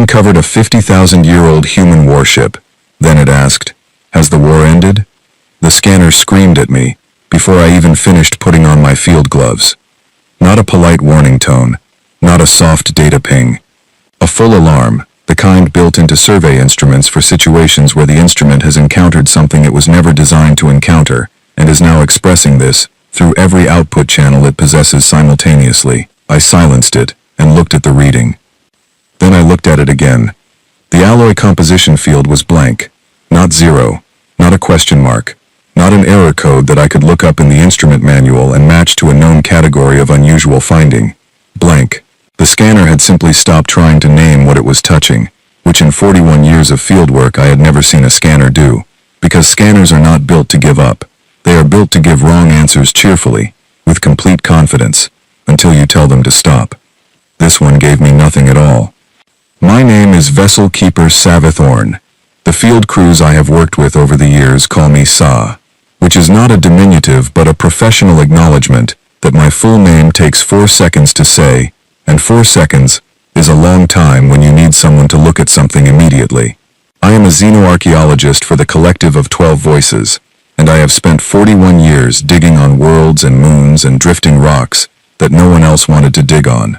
uncovered a 50,000-year-old human warship. Then it asked, "Has the war ended?" The scanner screamed at me, before I even finished putting on my field gloves. Not a polite warning tone, not a soft data ping. A full alarm, the kind built into survey instruments for situations where the instrument has encountered something it was never designed to encounter, and is now expressing this through every output channel it possesses simultaneously. I silenced it and looked at the reading. Then I looked at it again. The alloy composition field was blank. Not zero, not a question mark, not an error code that I could look up in the instrument manual and match to a known category of unusual finding. Blank. The scanner had simply stopped trying to name what it was touching, which in 41 years of fieldwork I had never seen a scanner do, because scanners are not built to give up. They are built to give wrong answers cheerfully, with complete confidence, until you tell them to stop. This one gave me nothing at all. My name is Vessel Keeper Savithorn. The field crews I have worked with over the years call me Sa, which is not a diminutive but a professional acknowledgement that my full name takes 4 seconds to say, and 4 seconds is a long time when you need someone to look at something immediately. I am a xenoarchaeologist for the collective of 12 voices, and I have spent 41 years digging on worlds and moons and drifting rocks that no one else wanted to dig on.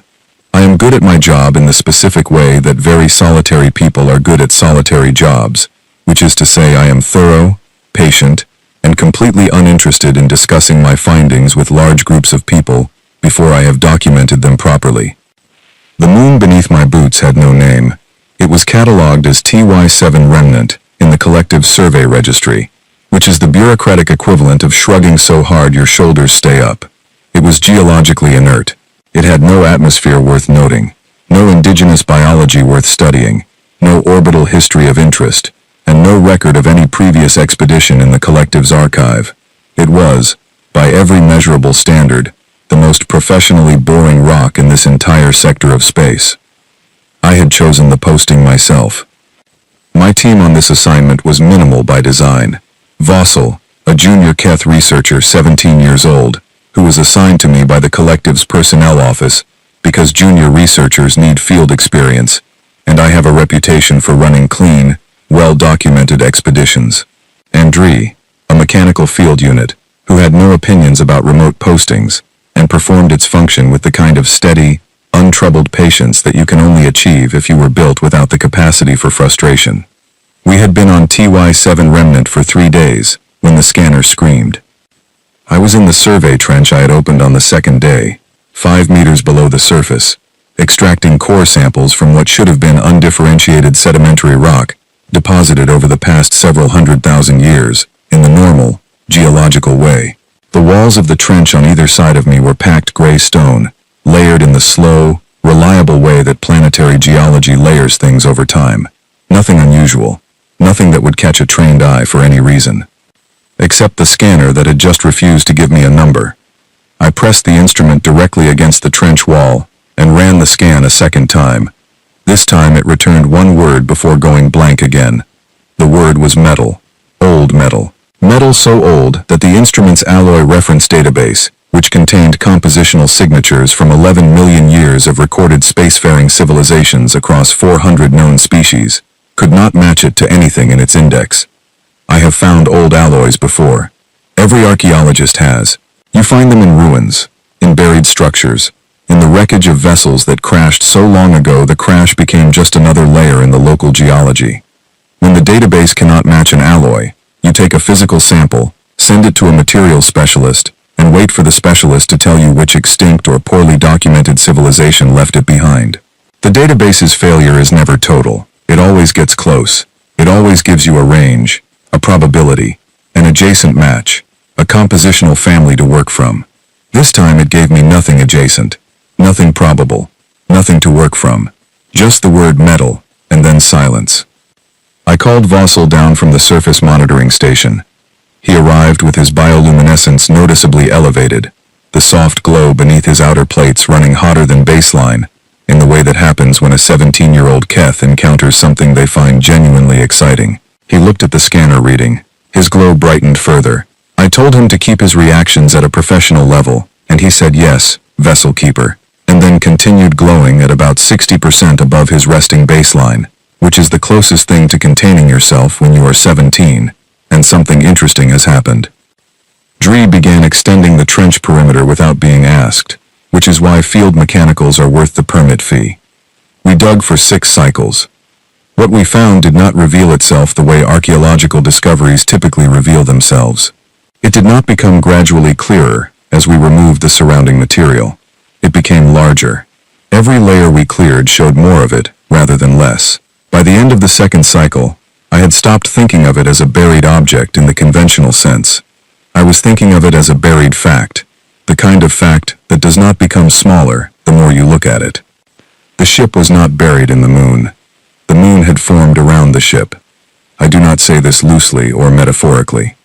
I am good at my job in the specific way that very solitary people are good at solitary jobs, which is to say I am thorough, patient, and completely uninterested in discussing my findings with large groups of people before I have documented them properly. The moon beneath my boots had no name. It was catalogued as TY7 Remnant in the Collective Survey Registry, which is the bureaucratic equivalent of shrugging so hard your shoulders stay up. It was geologically inert. It had no atmosphere worth noting, no indigenous biology worth studying, no orbital history of interest, and no record of any previous expedition in the collective's archive. It was, by every measurable standard, the most professionally boring rock in this entire sector of space. I had chosen the posting myself. My team on this assignment was minimal by design. Vossel, a junior Keth researcher 17 years old, who was assigned to me by the collective's personnel office because junior researchers need field experience, and I have a reputation for running clean, well-documented expeditions. Andrei, a mechanical field unit, who had no opinions about remote postings, and performed its function with the kind of steady, untroubled patience that you can only achieve if you were built without the capacity for frustration. We had been on TY7 Remnant for 3 days when the scanner screamed. I was in the survey trench I had opened on the second day, 5 meters below the surface, extracting core samples from what should have been undifferentiated sedimentary rock deposited over the past several 100,000 years in the normal, geological way. The walls of the trench on either side of me were packed gray stone, layered in the slow, reliable way that planetary geology layers things over time. Nothing unusual, nothing that would catch a trained eye for any reason. Except the scanner that had just refused to give me a number. I pressed the instrument directly against the trench wall and ran the scan a second time. This time it returned one word before going blank again. The word was metal. Old metal. Metal so old that the instrument's alloy reference database, which contained compositional signatures from 11 million years of recorded spacefaring civilizations across 400 known species, could not match it to anything in its index. I have found old alloys before. Every archaeologist has. You find them in ruins, in buried structures, in the wreckage of vessels that crashed so long ago the crash became just another layer in the local geology. When the database cannot match an alloy, you take a physical sample, send it to a materials specialist, and wait for the specialist to tell you which extinct or poorly documented civilization left it behind. The database's failure is never total. It always gets close. It always gives you a range, a probability, an adjacent match, a compositional family to work from. This time it gave me nothing adjacent, nothing probable, nothing to work from, just the word metal, and then silence. I called Vossel down from the surface monitoring station. He arrived with his bioluminescence noticeably elevated, the soft glow beneath his outer plates running hotter than baseline, in the way that happens when a 17-year-old Keth encounters something they find genuinely exciting. He looked at the scanner reading. His glow brightened further. I told him to keep his reactions at a professional level, and he said yes, Vessel Keeper. and then continued glowing at about 60% above his resting baseline, which is the closest thing to containing yourself when you are 17, and something interesting has happened. Dree began extending the trench perimeter without being asked, which is why field mechanicals are worth the permit fee. We dug for 6 cycles. What we found did not reveal itself the way archaeological discoveries typically reveal themselves. It did not become gradually clearer as we removed the surrounding material. It became larger. Every layer we cleared showed more of it, rather than less. By the end of the second cycle, I had stopped thinking of it as a buried object in the conventional sense. I was thinking of it as a buried fact, the kind of fact that does not become smaller the more you look at it. The ship was not buried in the moon. The moon had formed around the ship. I do not say this loosely or metaphorically.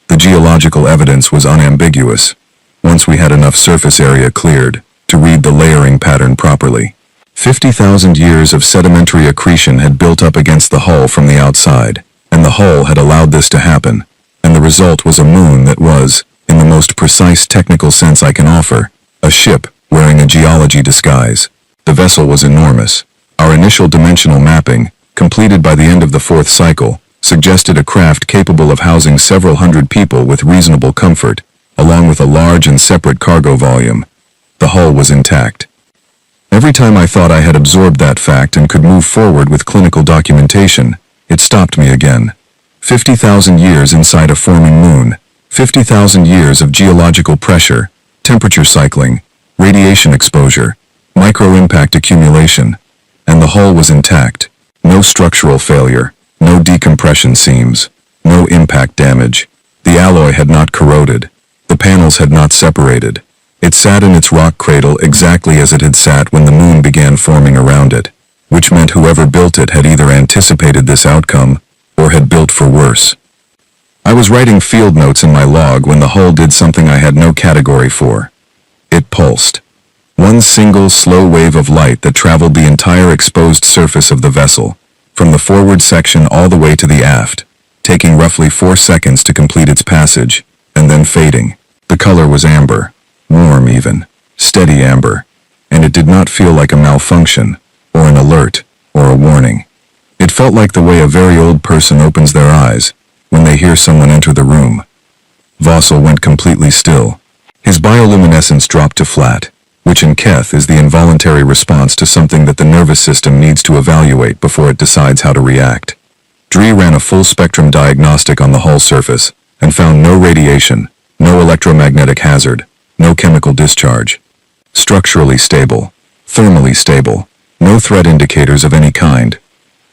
The geological evidence was unambiguous, once we had enough surface area cleared to read the layering pattern properly. 50,000 years of sedimentary accretion had built up against the hull from the outside, and the hull had allowed this to happen, and the result was a moon that was, in the most precise technical sense I can offer, a ship wearing a geology disguise. The vessel was enormous. Our initial dimensional mapping, completed by the end of the 4th cycle, suggested a craft capable of housing several hundred people with reasonable comfort, along with a large and separate cargo volume. The hull was intact. Every time I thought I had absorbed that fact and could move forward with clinical documentation, it stopped me again. 50,000 years inside a forming moon, 50,000 years of geological pressure, temperature cycling, radiation exposure, micro-impact accumulation, and the hull was intact. No structural failure, no decompression seams, no impact damage. The alloy had not corroded. The panels had not separated. It sat in its rock cradle exactly as it had sat when the moon began forming around it, which meant whoever built it had either anticipated this outcome or had built for worse. I was writing field notes in my log when the hull did something I had no category for. It pulsed. One single slow wave of light that traveled the entire exposed surface of the vessel, from the forward section all the way to the aft, taking roughly 4 seconds to complete its passage, and then fading. The color was amber, warm even, steady amber, and it did not feel like a malfunction, or an alert, or a warning. It felt like the way a very old person opens their eyes when they hear someone enter the room. Vossel went completely still. His bioluminescence dropped to flat, which in Keth is the involuntary response to something that the nervous system needs to evaluate before it decides how to react. Dree ran a full-spectrum diagnostic on the hull surface and found no radiation, no electromagnetic hazard, no chemical discharge. Structurally stable, thermally stable, no threat indicators of any kind.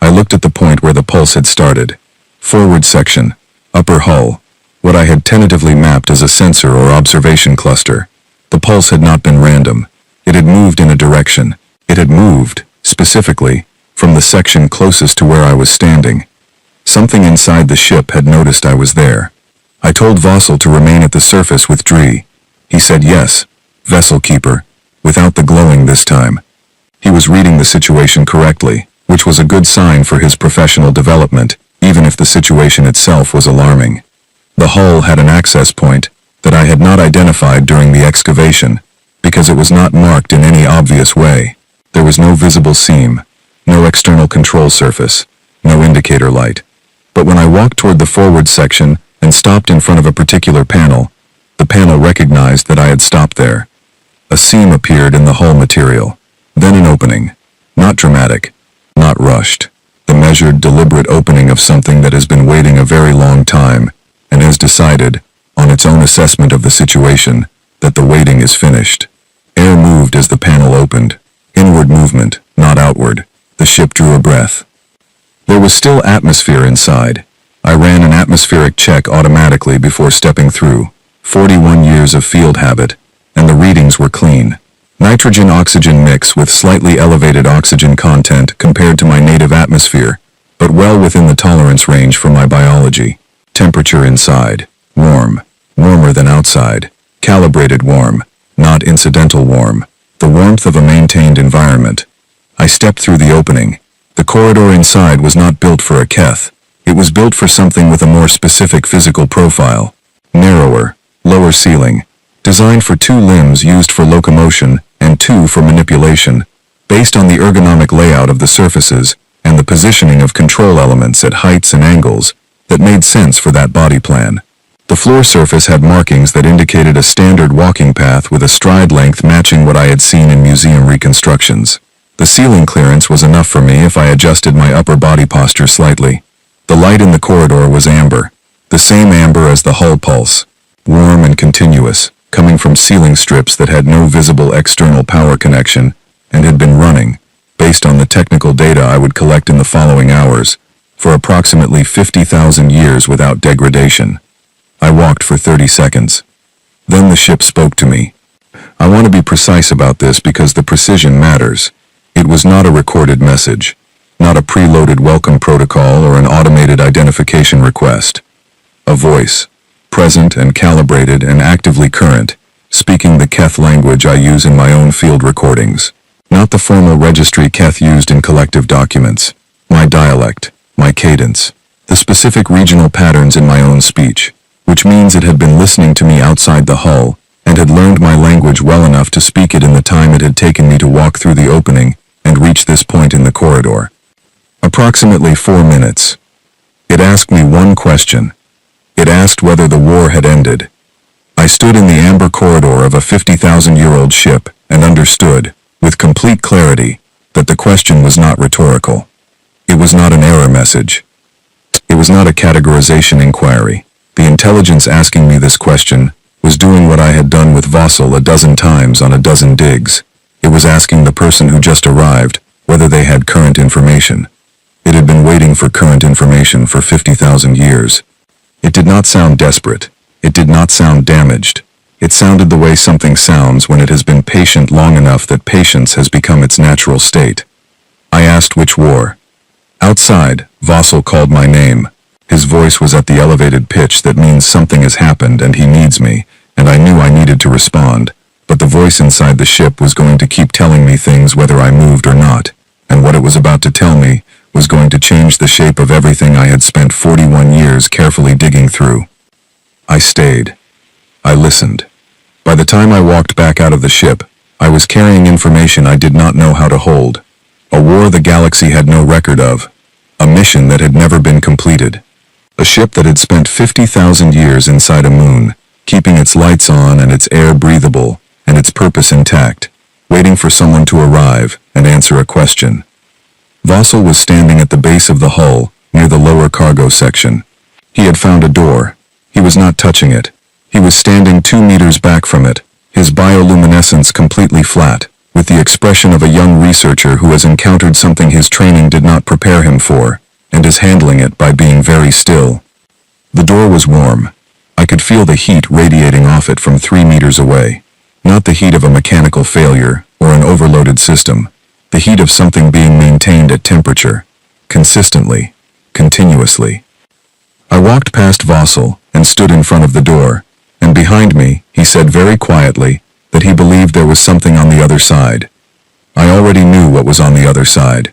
I looked at the point where the pulse had started. Forward section, upper hull, what I had tentatively mapped as a sensor or observation cluster. The pulse had not been random. It had moved in a direction. It had moved, specifically, from the section closest to where I was standing. Something inside the ship had noticed I was there. I told Vossel to remain at the surface with Dree. He said yes, vessel keeper, without the glowing this time. He was reading the situation correctly, which was a good sign for his professional development, even if the situation itself was alarming. The hull had an access point that I had not identified during the excavation, because it was not marked in any obvious way. There was no visible seam, no external control surface, no indicator light. But when I walked toward the forward section and stopped in front of a particular panel, the panel recognized that I had stopped there. A seam appeared in the hull material, then an opening. Not dramatic, not rushed. The measured, deliberate opening of something that has been waiting a very long time and has decided, on its own assessment of the situation, that the waiting is finished. Air moved as the panel opened. Inward movement, not outward. The ship drew a breath. There was still atmosphere inside. I ran an atmospheric check automatically before stepping through. 41 years of field habit, and the readings were clean. Nitrogen-oxygen mix with slightly elevated oxygen content compared to my native atmosphere, but well within the tolerance range for my biology. Temperature inside, warm, warmer than outside. Calibrated warm, not incidental warm. The warmth of a maintained environment. I stepped through the opening. The corridor inside was not built for a Keth. It was built for something with a more specific physical profile. Narrower, lower ceiling, designed for 2 limbs used for locomotion and 2 for manipulation, based on the ergonomic layout of the surfaces and the positioning of control elements at heights and angles that made sense for that body plan. The floor surface had markings that indicated a standard walking path with a stride length matching what I had seen in museum reconstructions. The ceiling clearance was enough for me if I adjusted my upper body posture slightly. The light in the corridor was amber, the same amber as the hull pulse, warm and continuous, coming from ceiling strips that had no visible external power connection and had been running, based on the technical data I would collect in the following hours, for approximately 50,000 years without degradation. I walked for 30 seconds. Then the ship spoke to me. I want to be precise about this because the precision matters. It was not a recorded message, not a preloaded welcome protocol or an automated identification request. A voice, present and calibrated and actively current, speaking the Keth language I use in my own field recordings. Not the formal registry Keth used in collective documents. My dialect, my cadence, the specific regional patterns in my own speech, which means it had been listening to me outside the hull and had learned my language well enough to speak it in the time it had taken me to walk through the opening and reach this point in the corridor. Approximately 4 minutes. It asked me one question. It asked whether the war had ended. I stood in the amber corridor of a 50,000-year-old ship and understood, with complete clarity, that the question was not rhetorical. It was not an error message. It was not a categorization inquiry. The intelligence asking me this question was doing what I had done with Vossel a dozen times on a dozen digs. It was asking the person who just arrived whether they had current information. It had been waiting for current information for 50,000 years. It did not sound desperate. It did not sound damaged. It sounded the way something sounds when it has been patient long enough that patience has become its natural state. I asked which war. Outside, Vossel called my name. His voice was at the elevated pitch that means something has happened and he needs me, and I knew I needed to respond, but the voice inside the ship was going to keep telling me things whether I moved or not, and what it was about to tell me was going to change the shape of everything I had spent 41 years carefully digging through. I stayed. I listened. By the time I walked back out of the ship, I was carrying information I did not know how to hold. A war the galaxy had no record of. A mission that had never been completed. A ship that had spent 50,000 years inside a moon, keeping its lights on and its air breathable, and its purpose intact, waiting for someone to arrive and answer a question. Vossel was standing at the base of the hull, near the lower cargo section. He had found a door. He was not touching it. He was standing 2 meters back from it, his bioluminescence completely flat, with the expression of a young researcher who has encountered something his training did not prepare him for, and is handling it by being very still. The door was warm. I could feel the heat radiating off it from 3 meters away. Not the heat of a mechanical failure or an overloaded system. The heat of something being maintained at temperature, consistently, continuously. I walked past Vossel and stood in front of the door, and behind me, he said very quietly that he believed there was something on the other side. I already knew what was on the other side.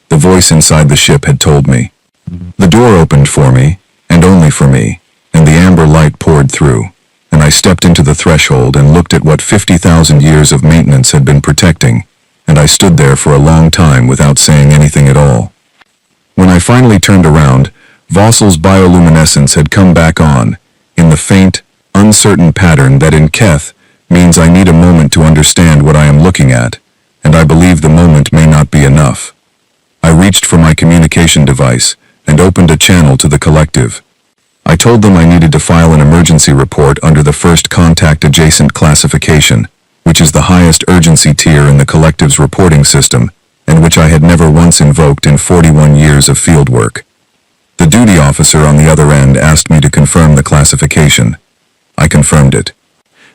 The voice inside the ship had told me. The door opened for me, and only for me, and the amber light poured through, and I stepped into the threshold and looked at what 50,000 years of maintenance had been protecting, and I stood there for a long time without saying anything at all. When I finally turned around, Vossel's bioluminescence had come back on, in the faint, uncertain pattern that in Keth means I need a moment to understand what I am looking at, and I believe the moment may not be enough. I reached for my communication device and opened a channel to the collective. I told them I needed to file an emergency report under the first contact adjacent classification, which is the highest urgency tier in the collective's reporting system, and which I had never once invoked in 41 years of fieldwork. The duty officer on the other end asked me to confirm the classification. I confirmed it.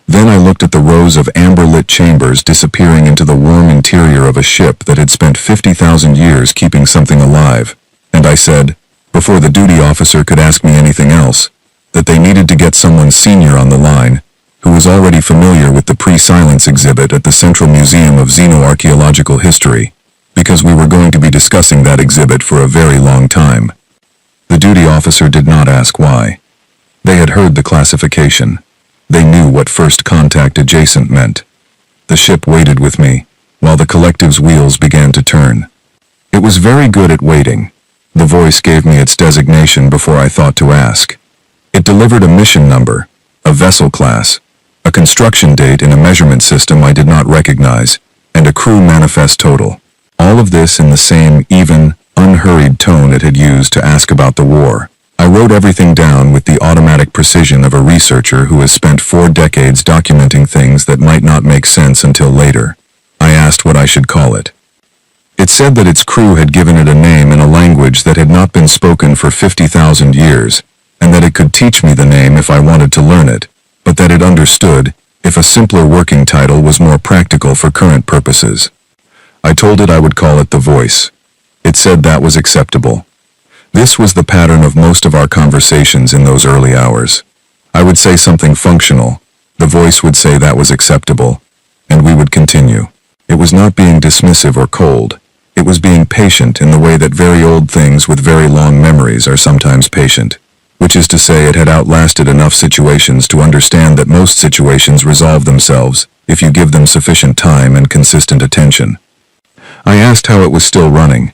Then I looked at the rows of amber-lit chambers disappearing into the warm interior of a ship that had spent 50,000 years keeping something alive, and I said, before the duty officer could ask me anything else, that they needed to get someone senior on the line, who was already familiar with the pre-silence exhibit at the Central Museum of Xenoarchaeological History, because we were going to be discussing that exhibit for a very long time. The duty officer did not ask why. They had heard the classification. They knew what first contact adjacent meant. The ship waited with me, while the collective's wheels began to turn. It was very good at waiting. The voice gave me its designation before I thought to ask. It delivered a mission number, a vessel class, a construction date in a measurement system I did not recognize, and a crew manifest total. All of this in the same, even, unhurried tone it had used to ask about the war. I wrote everything down with the automatic precision of a researcher who has spent 4 decades documenting things that might not make sense until later. I asked what I should call it. It said that its crew had given it a name in a language that had not been spoken for 50,000 years, and that it could teach me the name if I wanted to learn it, but that it understood if a simpler working title was more practical for current purposes. I told it I would call it the Voice. It said that was acceptable. This was the pattern of most of our conversations in those early hours. I would say something functional, the Voice would say that was acceptable, and we would continue. It was not being dismissive or cold. It was being patient in the way that very old things with very long memories are sometimes patient, which is to say it had outlasted enough situations to understand that most situations resolve themselves if you give them sufficient time and consistent attention. I asked how it was still running.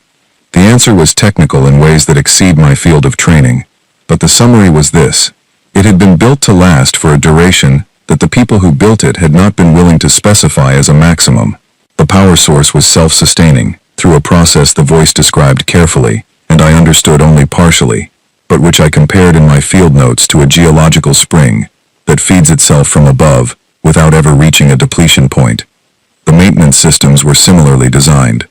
The answer was technical in ways that exceed my field of training, but the summary was this. It had been built to last for a duration that the people who built it had not been willing to specify as a maximum. The power source was self-sustaining, through a process the Voice described carefully, and I understood only partially, but which I compared in my field notes to a geological spring that feeds itself from above without ever reaching a depletion point. The maintenance systems were similarly designed.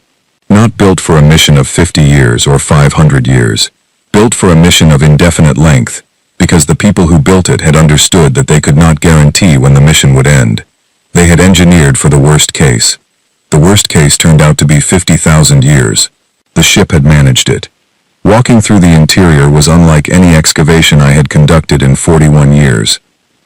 Not built for a mission of 50 years or 500 years. Built for a mission of indefinite length, because the people who built it had understood that they could not guarantee when the mission would end. They had engineered for the worst case. The worst case turned out to be 50,000 years. The ship had managed it. Walking through the interior was unlike any excavation I had conducted in 41 years.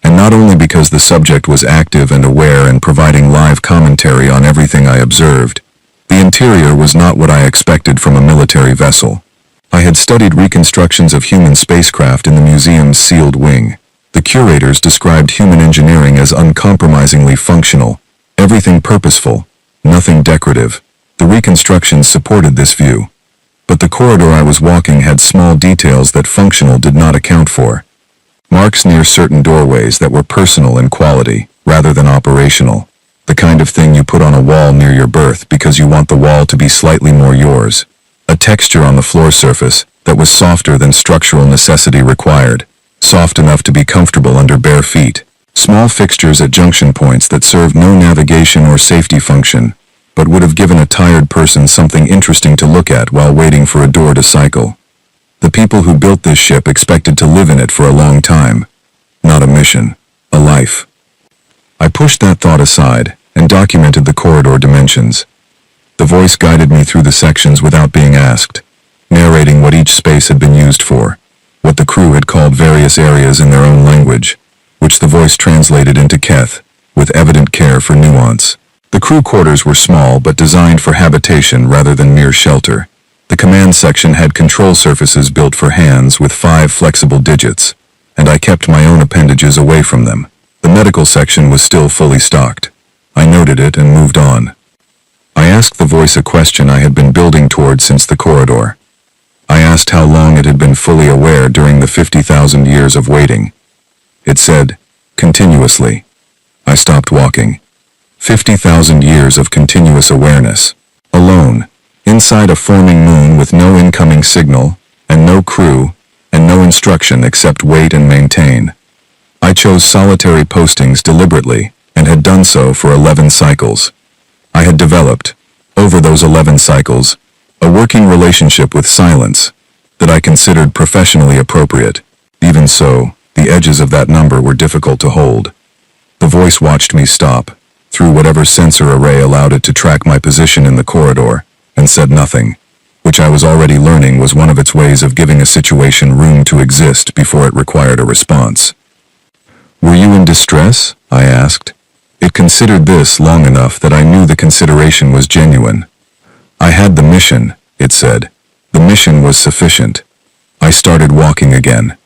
And not only because the subject was active and aware and providing live commentary on everything I observed. The interior was not what I expected from a military vessel. I had studied reconstructions of human spacecraft in the museum's sealed wing. The curators described human engineering as uncompromisingly functional, everything purposeful, nothing decorative. The reconstructions supported this view. But the corridor I was walking had small details that functional did not account for. Marks near certain doorways that were personal in quality, rather than operational. The kind of thing you put on a wall near your berth because you want the wall to be slightly more yours. A texture on the floor surface that was softer than structural necessity required, soft enough to be comfortable under bare feet. Small fixtures at junction points that served no navigation or safety function, but would have given a tired person something interesting to look at while waiting for a door to cycle. The people who built this ship expected to live in it for a long time. Not a mission, a life. I pushed that thought aside and documented the corridor dimensions. The Voice guided me through the sections without being asked, narrating what each space had been used for, what the crew had called various areas in their own language, which the Voice translated into Keth, with evident care for nuance. The crew quarters were small but designed for habitation rather than mere shelter. The command section had control surfaces built for hands with 5 flexible digits, and I kept my own appendages away from them. The medical section was still fully stocked. I noted it and moved on. I asked the Voice a question I had been building toward since the corridor. I asked how long it had been fully aware during the 50,000 years of waiting. It said, continuously. I stopped walking. 50,000 years of continuous awareness. Alone, inside a forming moon with no incoming signal, and no crew, and no instruction except wait and maintain. I chose solitary postings deliberately, and had done so for 11 cycles. I had developed, over those 11 cycles, a working relationship with silence that I considered professionally appropriate. Even so, the edges of that number were difficult to hold. The Voice watched me stop, through whatever sensor array allowed it to track my position in the corridor, and said nothing, which I was already learning was one of its ways of giving a situation room to exist before it required a response. "Were you in distress?" I asked. It considered this long enough that I knew the consideration was genuine. "I had the mission," it said. "The mission was sufficient." I started walking again.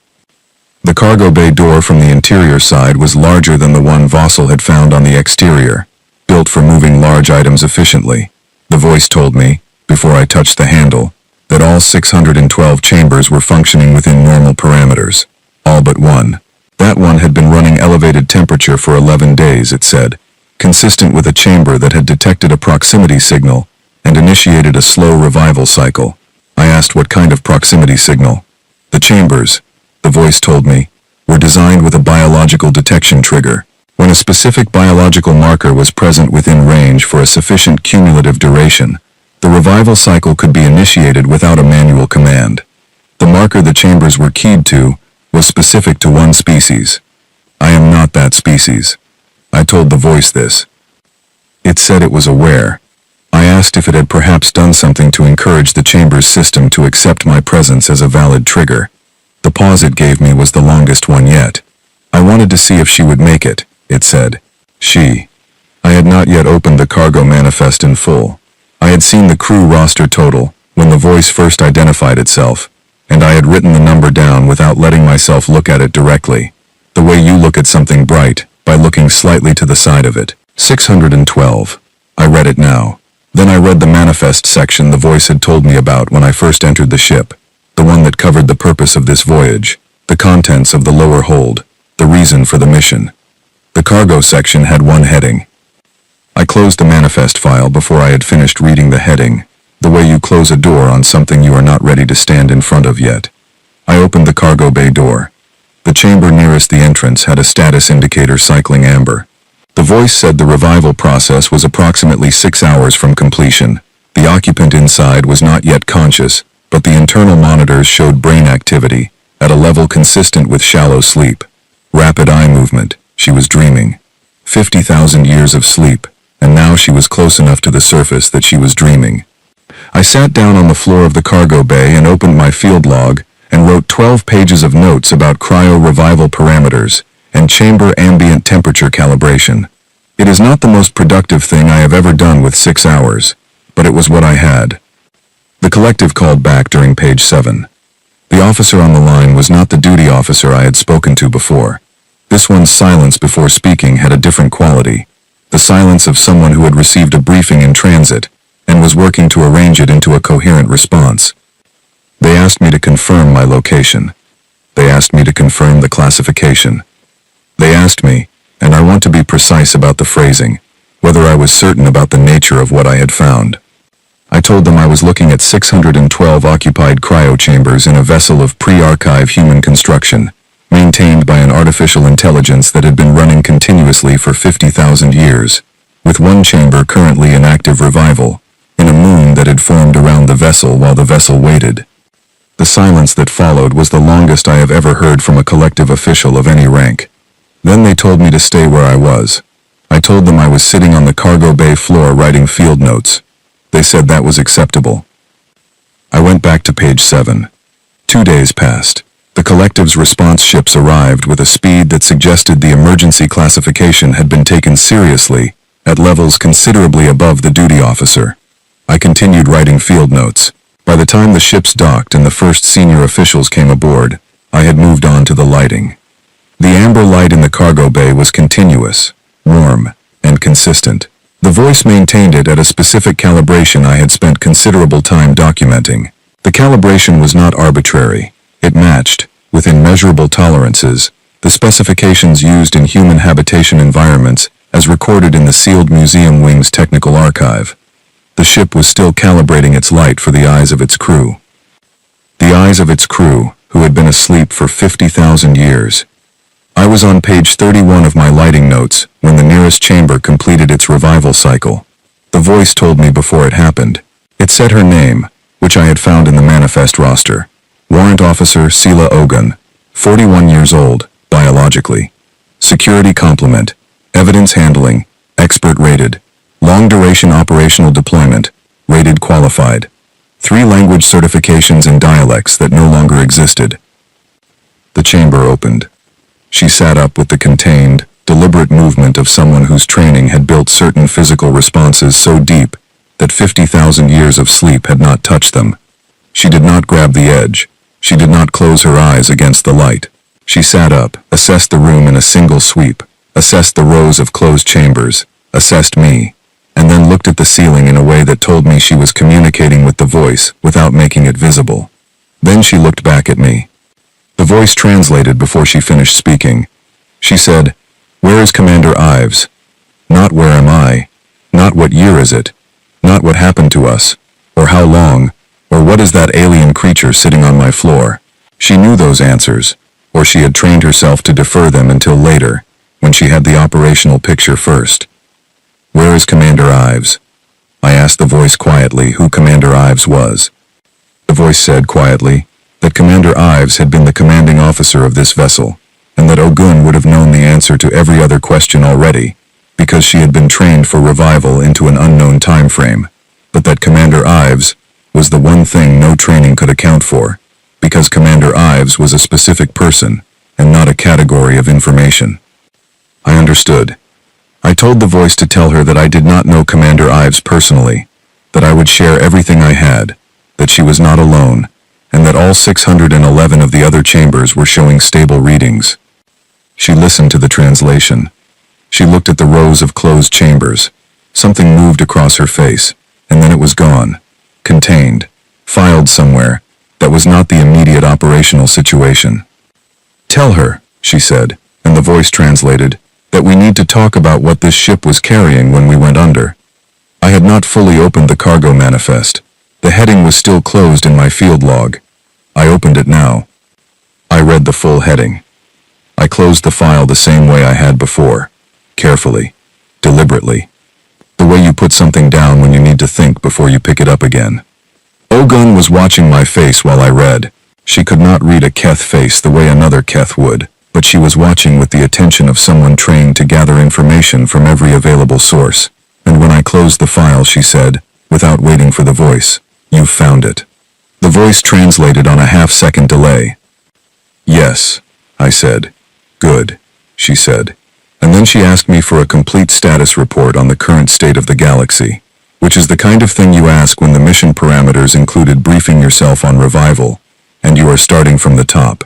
The cargo bay door from the interior side was larger than the one Vossel had found on the exterior. built for moving large items efficiently. The voice told me, before I touched the handle, that all 612 chambers were functioning within normal parameters. All but one. That one had been running elevated temperature for 11 days, it said, consistent with a chamber that had detected a proximity signal and initiated a slow revival cycle. I asked what kind of proximity signal. The chambers, the voice told me, were designed with a biological detection trigger. When a specific biological marker was present within range for a sufficient cumulative duration, the revival cycle could be initiated without a manual command. The marker the chambers were keyed to was specific to one species. I am not that species. I told the voice this. It said it was aware. I asked if it had perhaps done something to encourage the chamber's system to accept my presence as a valid trigger. The pause it gave me was the longest one yet. I wanted to see if she would make it, it said. She. I had not yet opened the cargo manifest in full. I had seen the crew roster total when the voice first identified itself, and I had written the number down without letting myself look at it directly, the way you look at something bright, by looking slightly to the side of it. 612. I read it now. Then I read the manifest section the voice had told me about when I first entered the ship, the one that covered the purpose of this voyage, the contents of the lower hold, the reason for the mission. The cargo section had one heading. I closed the manifest file before I had finished reading the heading, the way you close a door on something you are not ready to stand in front of yet. I opened the cargo bay door. The chamber nearest the entrance had a status indicator cycling amber. The voice said the revival process was approximately 6 hours from completion. The occupant inside was not yet conscious, but the internal monitors showed brain activity, at a level consistent with shallow sleep. Rapid eye movement, she was dreaming. 50,000 years of sleep, and now she was close enough to the surface that she was dreaming. I sat down on the floor of the cargo bay and opened my field log and wrote 12 pages of notes about cryo-revival parameters and chamber ambient temperature calibration. It is not the most productive thing I have ever done with 6 hours, but it was what I had. The collective called back during page 7. The officer on the line was not the duty officer I had spoken to before. This one's silence before speaking had a different quality. The silence of someone who had received a briefing in transit and was working to arrange it into a coherent response. They asked me to confirm my location. They asked me to confirm the classification. They asked me, and I want to be precise about the phrasing, whether I was certain about the nature of what I had found. I told them I was looking at 612 occupied cryochambers in a vessel of pre-archive human construction, maintained by an artificial intelligence that had been running continuously for 50,000 years, with one chamber currently in active revival, in a moon that had formed around the vessel while the vessel waited. The silence that followed was the longest I have ever heard from a collective official of any rank. Then they told me to stay where I was. I told them I was sitting on the cargo bay floor writing field notes. They said that was acceptable. I went back to page 7. 2 days passed. The collective's response ships arrived with a speed that suggested the emergency classification had been taken seriously, at levels considerably above the duty officer. I continued writing field notes. By the time the ships docked and the first senior officials came aboard, I had moved on to the lighting. The amber light in the cargo bay was continuous, warm, and consistent. The voice maintained it at a specific calibration I had spent considerable time documenting. The calibration was not arbitrary. It matched, within measurable tolerances, the specifications used in human habitation environments as recorded in the sealed museum wing's technical archive. The ship was still calibrating its light for the eyes of its crew. The eyes of its crew, who had been asleep for 50,000 years. I was on page 31 of my lighting notes when the nearest chamber completed its revival cycle. The voice told me before it happened. It said her name, which I had found in the manifest roster. Warrant Officer Sela Ogun, 41 years old, biologically. Security complement, evidence handling, expert rated. Long duration operational deployment, rated qualified. 3 language certifications in dialects that no longer existed. The chamber opened. She sat up with the contained, deliberate movement of someone whose training had built certain physical responses so deep that 50,000 years of sleep had not touched them. She did not grab the edge. She did not close her eyes against the light. She sat up, assessed the room in a single sweep, assessed the rows of closed chambers, assessed me, and then looked at the ceiling in a way that told me she was communicating with the voice without making it visible. Then she looked back at me. The voice translated before she finished speaking. She said, "Where is Commander Ives? Not where am I, not what year is it, not what happened to us, or how long, or what is that alien creature sitting on my floor." She knew those answers, or she had trained herself to defer them until later, when she had the operational picture first. "Where is Commander Ives?" I asked the voice quietly who Commander Ives was. The voice said quietly that Commander Ives had been the commanding officer of this vessel, and that Ogun would have known the answer to every other question already, because she had been trained for revival into an unknown time frame, but that Commander Ives was the one thing no training could account for, because Commander Ives was a specific person, and not a category of information. I understood. I told the voice to tell her that I did not know Commander Ives personally, that I would share everything I had, that she was not alone, and that all 611 of the other chambers were showing stable readings. She listened to the translation. She looked at the rows of closed chambers. Something moved across her face, and then it was gone, contained, filed somewhere. That was not the immediate operational situation. "Tell her," she said, and the voice translated, "that we need to talk about what this ship was carrying when we went under." I had not fully opened the cargo manifest. The heading was still closed in my field log. I opened it now. I read the full heading. I closed the file the same way I had before, carefully, deliberately. The way you put something down when you need to think before you pick it up again. Ogun was watching my face while I read. She could not read a Keth face the way another Keth would, but she was watching with the attention of someone trained to gather information from every available source. And when I closed the file, she said, without waiting for the voice, "You've found it." The voice translated on a half-second delay. "Yes," I said. "Good," she said. And then she asked me for a complete status report on the current state of the galaxy, which is the kind of thing you ask when the mission parameters included briefing yourself on revival, and you are starting from the top.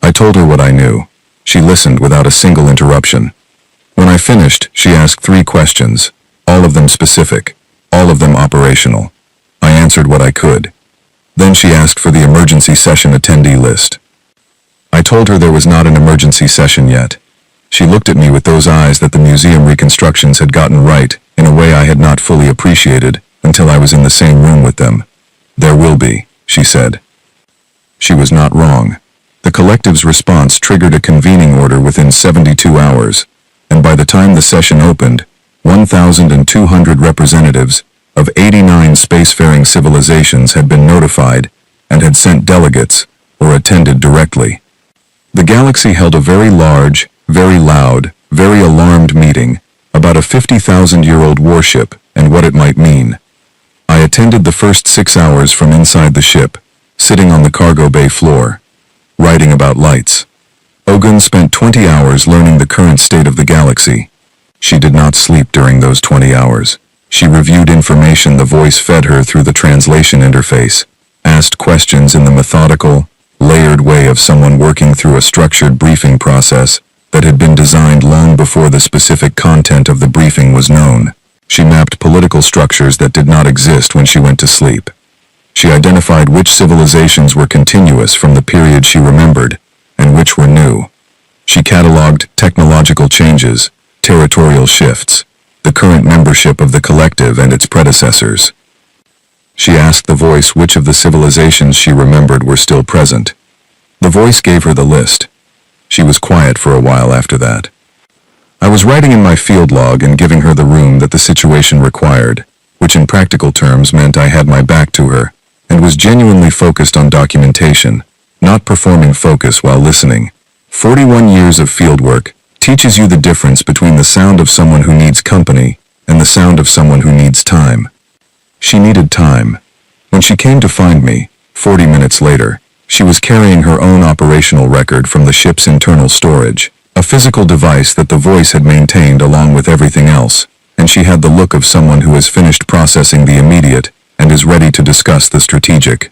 I told her what I knew. She listened without a single interruption. When I finished, she asked 3 questions, all of them specific, all of them operational. I answered what I could. Then she asked for the emergency session attendee list. I told her there was not an emergency session yet. She looked at me with those eyes that the museum reconstructions had gotten right, in a way I had not fully appreciated until I was in the same room with them. "There will be," she said. She was not wrong. The collective's response triggered a convening order within 72 hours, and by the time the session opened, 1,200 representatives of 89 spacefaring civilizations had been notified and had sent delegates or attended directly. The galaxy held a very large, very loud, very alarmed meeting about a 50,000-year-old warship and what it might mean. I attended the first 6 hours from inside the ship, sitting on the cargo bay floor, writing about lights. Ogun spent 20 hours learning the current state of the galaxy. She did not sleep during those 20 hours. She reviewed information the voice fed her through the translation interface, asked questions in the methodical, layered way of someone working through a structured briefing process that had been designed long before the specific content of the briefing was known. She mapped political structures that did not exist when she went to sleep. She identified which civilizations were continuous from the period she remembered, and which were new. She cataloged technological changes, territorial shifts, the current membership of the collective and its predecessors. She asked the voice which of the civilizations she remembered were still present. The voice gave her the list. She was quiet for a while after that. I was writing in my field log and giving her the room that the situation required, which in practical terms meant I had my back to her, and was genuinely focused on documentation, not performing focus while listening. 41 years of fieldwork teaches you the difference between the sound of someone who needs company and the sound of someone who needs time. She needed time. When she came to find me, 40 minutes later, she was carrying her own operational record from the ship's internal storage, a physical device that the voice had maintained along with everything else, and she had the look of someone who has finished processing the immediate and is ready to discuss the strategic.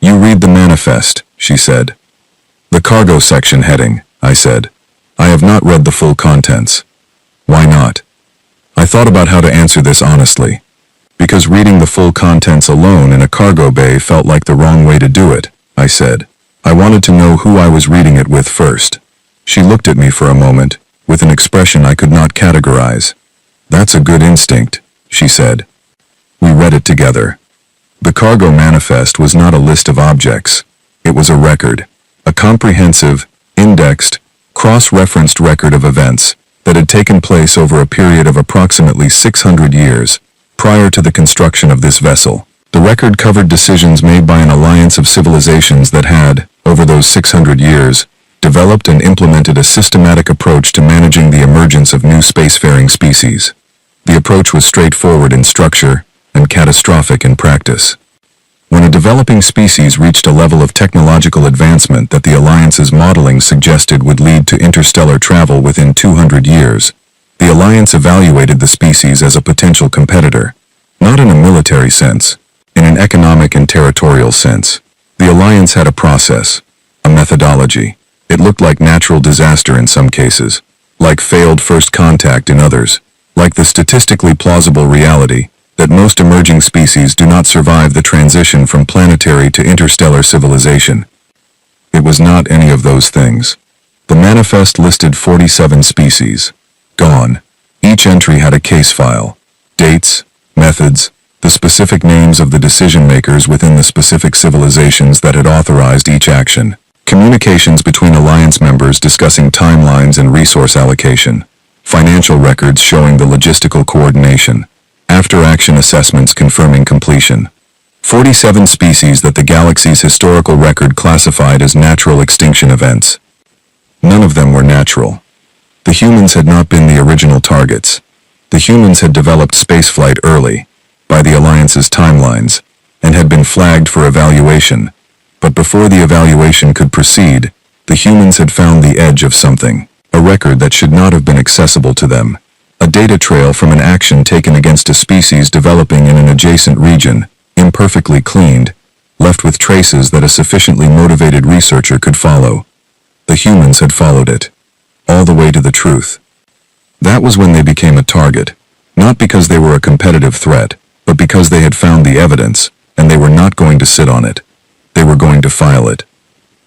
"You read the manifest," she said. "The cargo section heading," I said. "I have not read the full contents." "Why not?" I thought about how to answer this honestly, because reading the full contents alone in a cargo bay felt like the wrong way to do it, I said. I wanted to know who I was reading it with first. She looked at me for a moment, with an expression I could not categorize. That's a good instinct, she said. We read it together. The cargo manifest was not a list of objects. It was a record, a comprehensive, indexed, cross-referenced record of events that had taken place over a period of approximately 600 years prior to the construction of this vessel. The record covered decisions made by an alliance of civilizations that had, over those 600 years, developed and implemented a systematic approach to managing the emergence of new spacefaring species. The approach was straightforward in structure and catastrophic in practice. When a developing species reached a level of technological advancement that the Alliance's modeling suggested would lead to interstellar travel within 200 years, the Alliance evaluated the species as a potential competitor, not in a military sense, in an economic and territorial sense. The Alliance had a process, a methodology. It looked like natural disaster in some cases, like failed first contact in others, like the statistically plausible reality that most emerging species do not survive the transition from planetary to interstellar civilization. It was not any of those things. The manifest listed 47 species. Gone. Each entry had a case file, dates, methods, the specific names of the decision-makers within the specific civilizations that had authorized each action, communications between Alliance members discussing timelines and resource allocation, financial records showing the logistical coordination, after-action assessments confirming completion. 47 species that the galaxy's historical record classified as natural extinction events. None of them were natural. The humans had not been the original targets. The humans had developed spaceflight early, by the Alliance's timelines, and had been flagged for evaluation. But before the evaluation could proceed, the humans had found the edge of something, a record that should not have been accessible to them. A data trail from an action taken against a species developing in an adjacent region, imperfectly cleaned, left with traces that a sufficiently motivated researcher could follow. The humans had followed it, all the way to the truth. That was when they became a target, not because they were a competitive threat, but because they had found the evidence, and they were not going to sit on it. They were going to file it.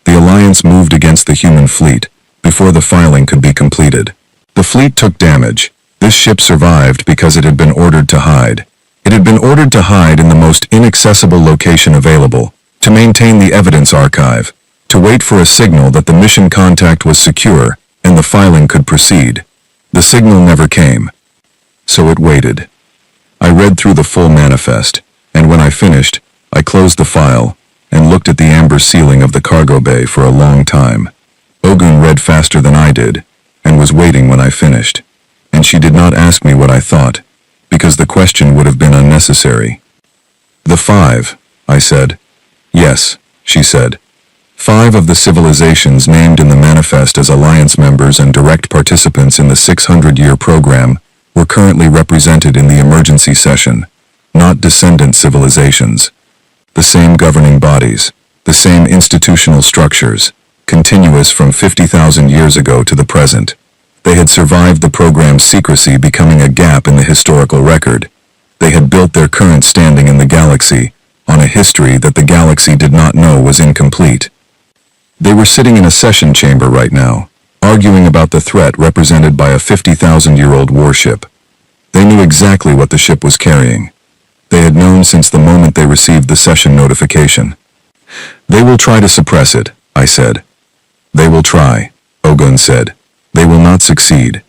The Alliance moved against the human fleet before the filing could be completed. The fleet took damage. This ship survived because it had been ordered to hide. It had been ordered to hide in the most inaccessible location available, to maintain the evidence archive, to wait for a signal that the mission contact was secure and the filing could proceed. The signal never came. So it waited. I read through the full manifest, and when I finished, I closed the file and looked at the amber ceiling of the cargo bay for a long time. Ogun read faster than I did, and was waiting when I finished. And she did not ask me what I thought, because the question would have been unnecessary. The 5, I said. Yes, she said. 5 of the civilizations named in the manifest as Alliance members and direct participants in the 600-year program were currently represented in the emergency session, not descendant civilizations. The same governing bodies, the same institutional structures, continuous from 50,000 years ago to the present. They had survived the program's secrecy becoming a gap in the historical record. They had built their current standing in the galaxy on a history that the galaxy did not know was incomplete. They were sitting in a session chamber right now, arguing about the threat represented by a 50,000-year-old warship. They knew exactly what the ship was carrying. They had known since the moment they received the session notification. They will try to suppress it, I said. They will try, Ogun said. They will not succeed.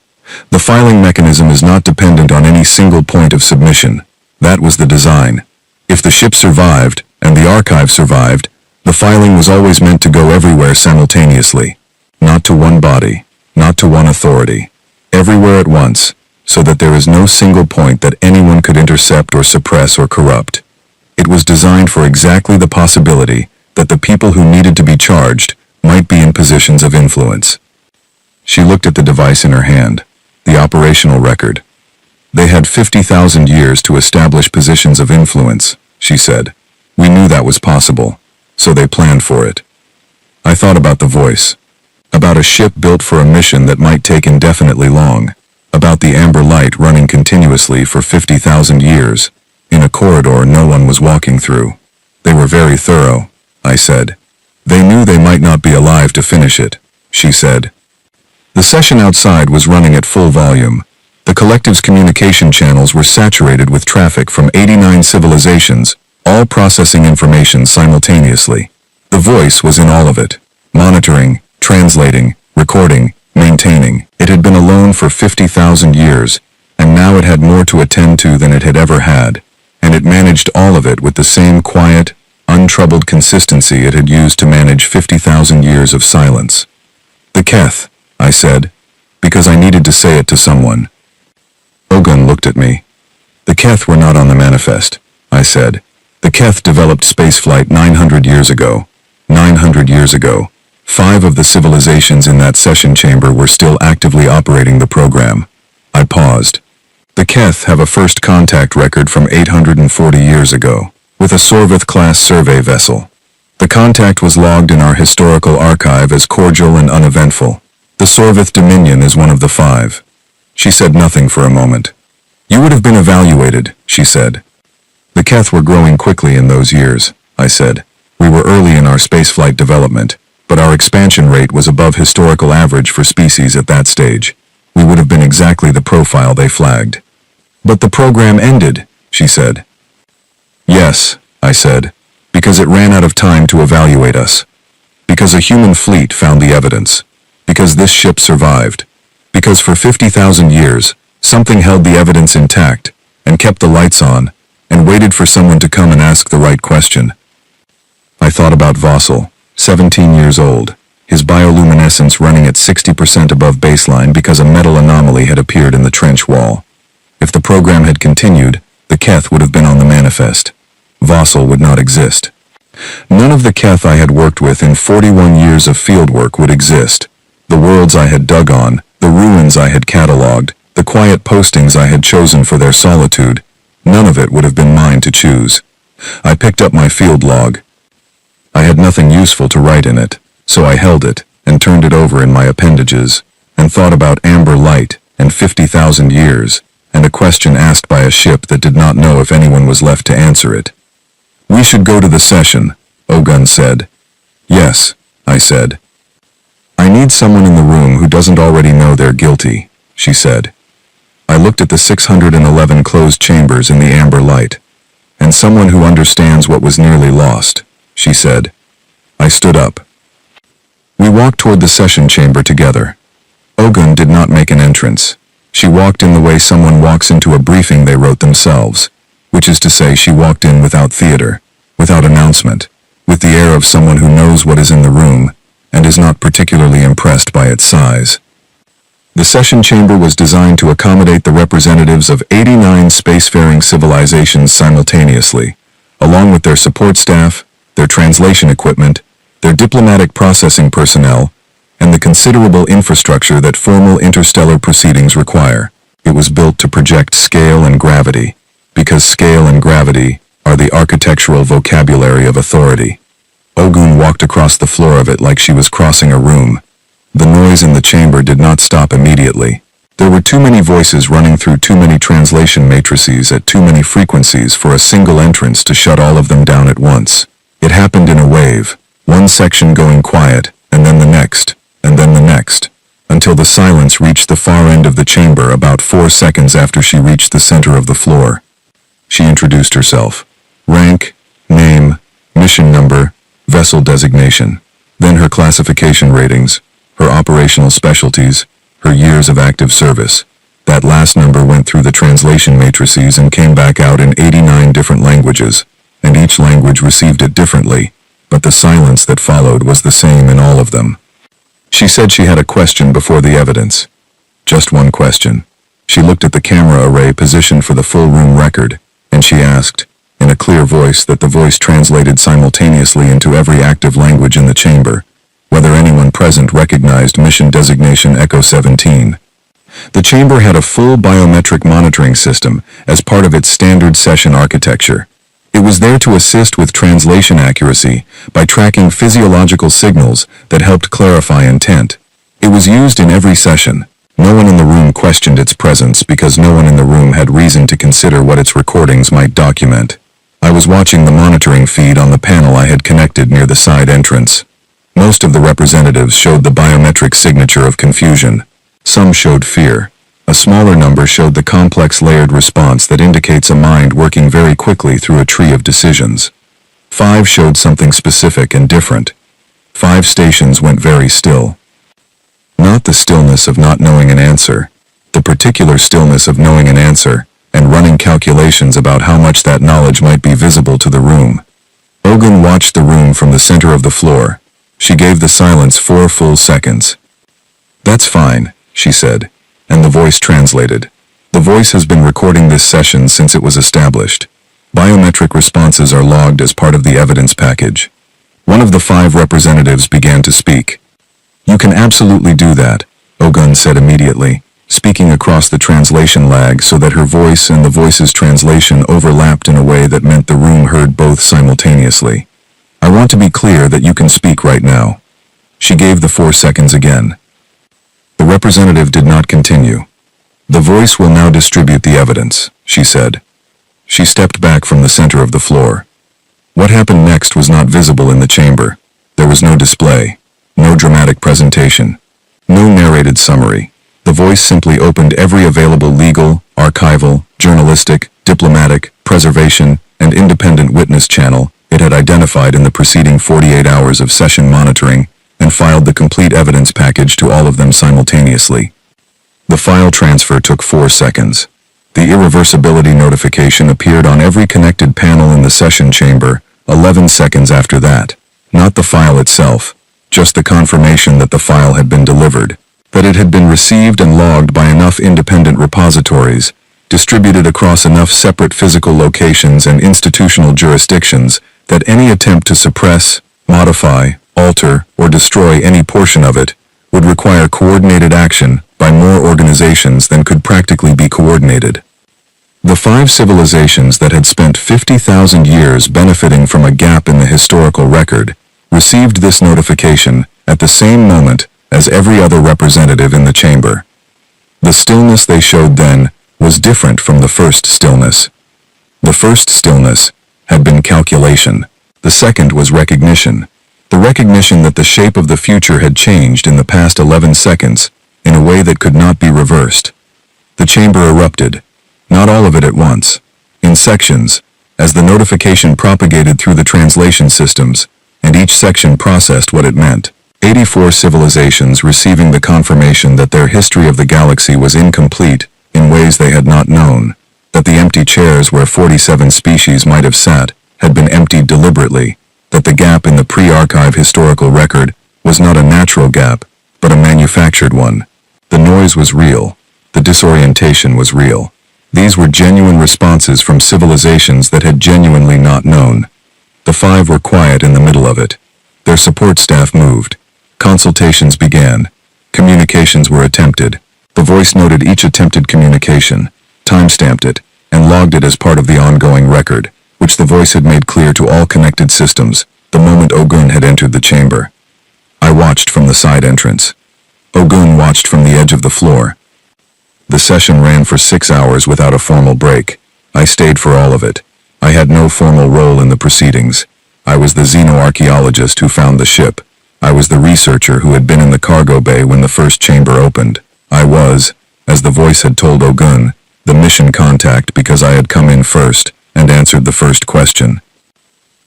The filing mechanism is not dependent on any single point of submission. That was the design. If the ship survived, and the archive survived, the filing was always meant to go everywhere simultaneously. Not to one body, not to one authority. Everywhere at once, so that there is no single point that anyone could intercept or suppress or corrupt. It was designed for exactly the possibility that the people who needed to be charged might be in positions of influence. She looked at the device in her hand, the operational record. They had 50,000 years to establish positions of influence, she said. We knew that was possible, so they planned for it. I thought about the voice, about a ship built for a mission that might take indefinitely long. About the amber light running continuously for 50,000 years, in a corridor no one was walking through. They were very thorough, I said. They knew they might not be alive to finish it, she said. The session outside was running at full volume. The collective's communication channels were saturated with traffic from 89 civilizations, all processing information simultaneously. The voice was in all of it, monitoring, translating, recording, maintaining. It had been alone for 50,000 years, and now it had more to attend to than it had ever had, and it managed all of it with the same quiet, untroubled consistency it had used to manage 50,000 years of silence. The Keth, I said, because I needed to say it to someone. Ogun looked at me. The Keth were not on the manifest, I said. The Keth developed spaceflight 900 years ago. 900 years ago. 5 of the civilizations in that session chamber were still actively operating the program. I paused. The Keth have a first contact record from 840 years ago, with a Sorvith-class survey vessel. The contact was logged in our historical archive as cordial and uneventful. The Sorvith Dominion is one of the 5. She said nothing for a moment. You would have been evaluated, she said. The Keth were growing quickly in those years, I said. We were early in our spaceflight development, but our expansion rate was above historical average for species at that stage. We would have been exactly the profile they flagged. But the program ended, she said. Yes, I said, because it ran out of time to evaluate us. Because a human fleet found the evidence. Because this ship survived. Because for 50,000 years, something held the evidence intact, and kept the lights on, and waited for someone to come and ask the right question. I thought about Vossel, 17 years old, his bioluminescence running at 60% above baseline because a metal anomaly had appeared in the trench wall. If the program had continued, the Keth would have been on the manifest. Vossel would not exist. None of the Keth I had worked with in 41 years of fieldwork would exist. The worlds I had dug on, the ruins I had catalogued, the quiet postings I had chosen for their solitude, none of it would have been mine to choose. I picked up my field log. I had nothing useful to write in it, so I held it and turned it over in my appendages, and thought about amber light and 50,000 years, and a question asked by a ship that did not know if anyone was left to answer it. We should go to the session, Ogun said. Yes, I said. I need someone in the room who doesn't already know they're guilty, she said. I looked at the 611 closed chambers in the amber light. And someone who understands what was nearly lost, she said. I stood up. We walked toward the session chamber together. Ogun did not make an entrance. She walked in the way someone walks into a briefing they wrote themselves, which is to say she walked in without theater, without announcement, with the air of someone who knows what is in the room and is not particularly impressed by its size. The session chamber was designed to accommodate the representatives of 89 spacefaring civilizations simultaneously, along with their support staff, their translation equipment, their diplomatic processing personnel, and the considerable infrastructure that formal interstellar proceedings require. It was built to project scale and gravity, because scale and gravity are the architectural vocabulary of authority. Ogun walked across the floor of it like she was crossing a room. The noise in the chamber did not stop immediately. There were too many voices running through too many translation matrices at too many frequencies for a single entrance to shut all of them down at once. It happened in a wave, one section going quiet, and then the next, and then the next, until the silence reached the far end of the chamber about 4 seconds after she reached the center of the floor. She introduced herself. Rank, name, mission number, vessel designation, then her classification ratings, her operational specialties, her years of active service. That last number went through the translation matrices and came back out in 89 different languages, and each language received it differently, but the silence that followed was the same in all of them. She said she had a question before the evidence. Just one question. She looked at the camera array positioned for the full room record, and she asked, in a clear voice that the voice translated simultaneously into every active language in the chamber, whether anyone present recognized mission designation Echo 17. The chamber had a full biometric monitoring system as part of its standard session architecture. It was there to assist with translation accuracy by tracking physiological signals that helped clarify intent. It was used in every session, No one in the room questioned its presence because no one in the room had reason to consider what its recordings might document. I was watching the monitoring feed on the panel I had connected near the side entrance. Most of the representatives showed the biometric signature of confusion. Some showed fear. A smaller number showed the complex layered response that indicates a mind working very quickly through a tree of decisions. 5 showed something specific and different. 5 stations went very still. Not the stillness of not knowing an answer, the particular stillness of knowing an answer, and running calculations about how much that knowledge might be visible to the room. Ogun watched the room from the center of the floor. She gave the silence 4 full seconds. "That's fine," she said, and the voice translated. "The voice has been recording this session since it was established. Biometric responses are logged as part of the evidence package." One of the 5 representatives began to speak. "You can absolutely do that," Ogun said immediately, speaking across the translation lag so that her voice and the voice's translation overlapped in a way that meant the room heard both simultaneously. "I want to be clear that you can speak right now." She gave the 4 seconds again. The representative did not continue. "The voice will now distribute the evidence," she said. She stepped back from the center of the floor. What happened next was not visible in the chamber. There was no display, no dramatic presentation, no narrated summary. The voice simply opened every available legal, archival, journalistic, diplomatic, preservation, and independent witness channel it had identified in the preceding 48 hours of session monitoring and filed the complete evidence package to all of them simultaneously. The file transfer took 4 seconds. The irreversibility notification appeared on every connected panel in the session chamber 11 seconds after that. Not the file itself, just the confirmation that the file had been delivered, that it had been received and logged by enough independent repositories, distributed across enough separate physical locations and institutional jurisdictions that any attempt to suppress, modify, alter, or destroy any portion of it would require coordinated action by more organizations than could practically be coordinated. The 5 civilizations that had spent 50,000 years benefiting from a gap in the historical record received this notification at the same moment as every other representative in the chamber. The stillness they showed then was different from the first stillness. The first stillness had been calculation. The second was recognition. The recognition that the shape of the future had changed in the past 11 seconds in a way that could not be reversed. The chamber erupted, not all of it at once, in sections, as the notification propagated through the translation systems, and each section processed what it meant. 84 civilizations receiving the confirmation that their history of the galaxy was incomplete in ways they had not known, that the empty chairs where 47 species might have sat had been emptied deliberately, that the gap in the pre-archive historical record was not a natural gap, but a manufactured one. The noise was real. The disorientation was real. These were genuine responses from civilizations that had genuinely not known. The 5 were quiet in the middle of it. Their support staff moved. Consultations began. Communications were attempted. The voice noted each attempted communication, timestamped it, and logged it as part of the ongoing record, which the voice had made clear to all connected systems the moment Ogun had entered the chamber. I watched from the side entrance. Ogun watched from the edge of the floor. The session ran for 6 hours without a formal break. I stayed for all of it. I had no formal role in the proceedings. I was the xenoarchaeologist who found the ship. I was the researcher who had been in the cargo bay when the first chamber opened. I was, as the voice had told Ogun, the mission contact because I had come in first and answered the first question.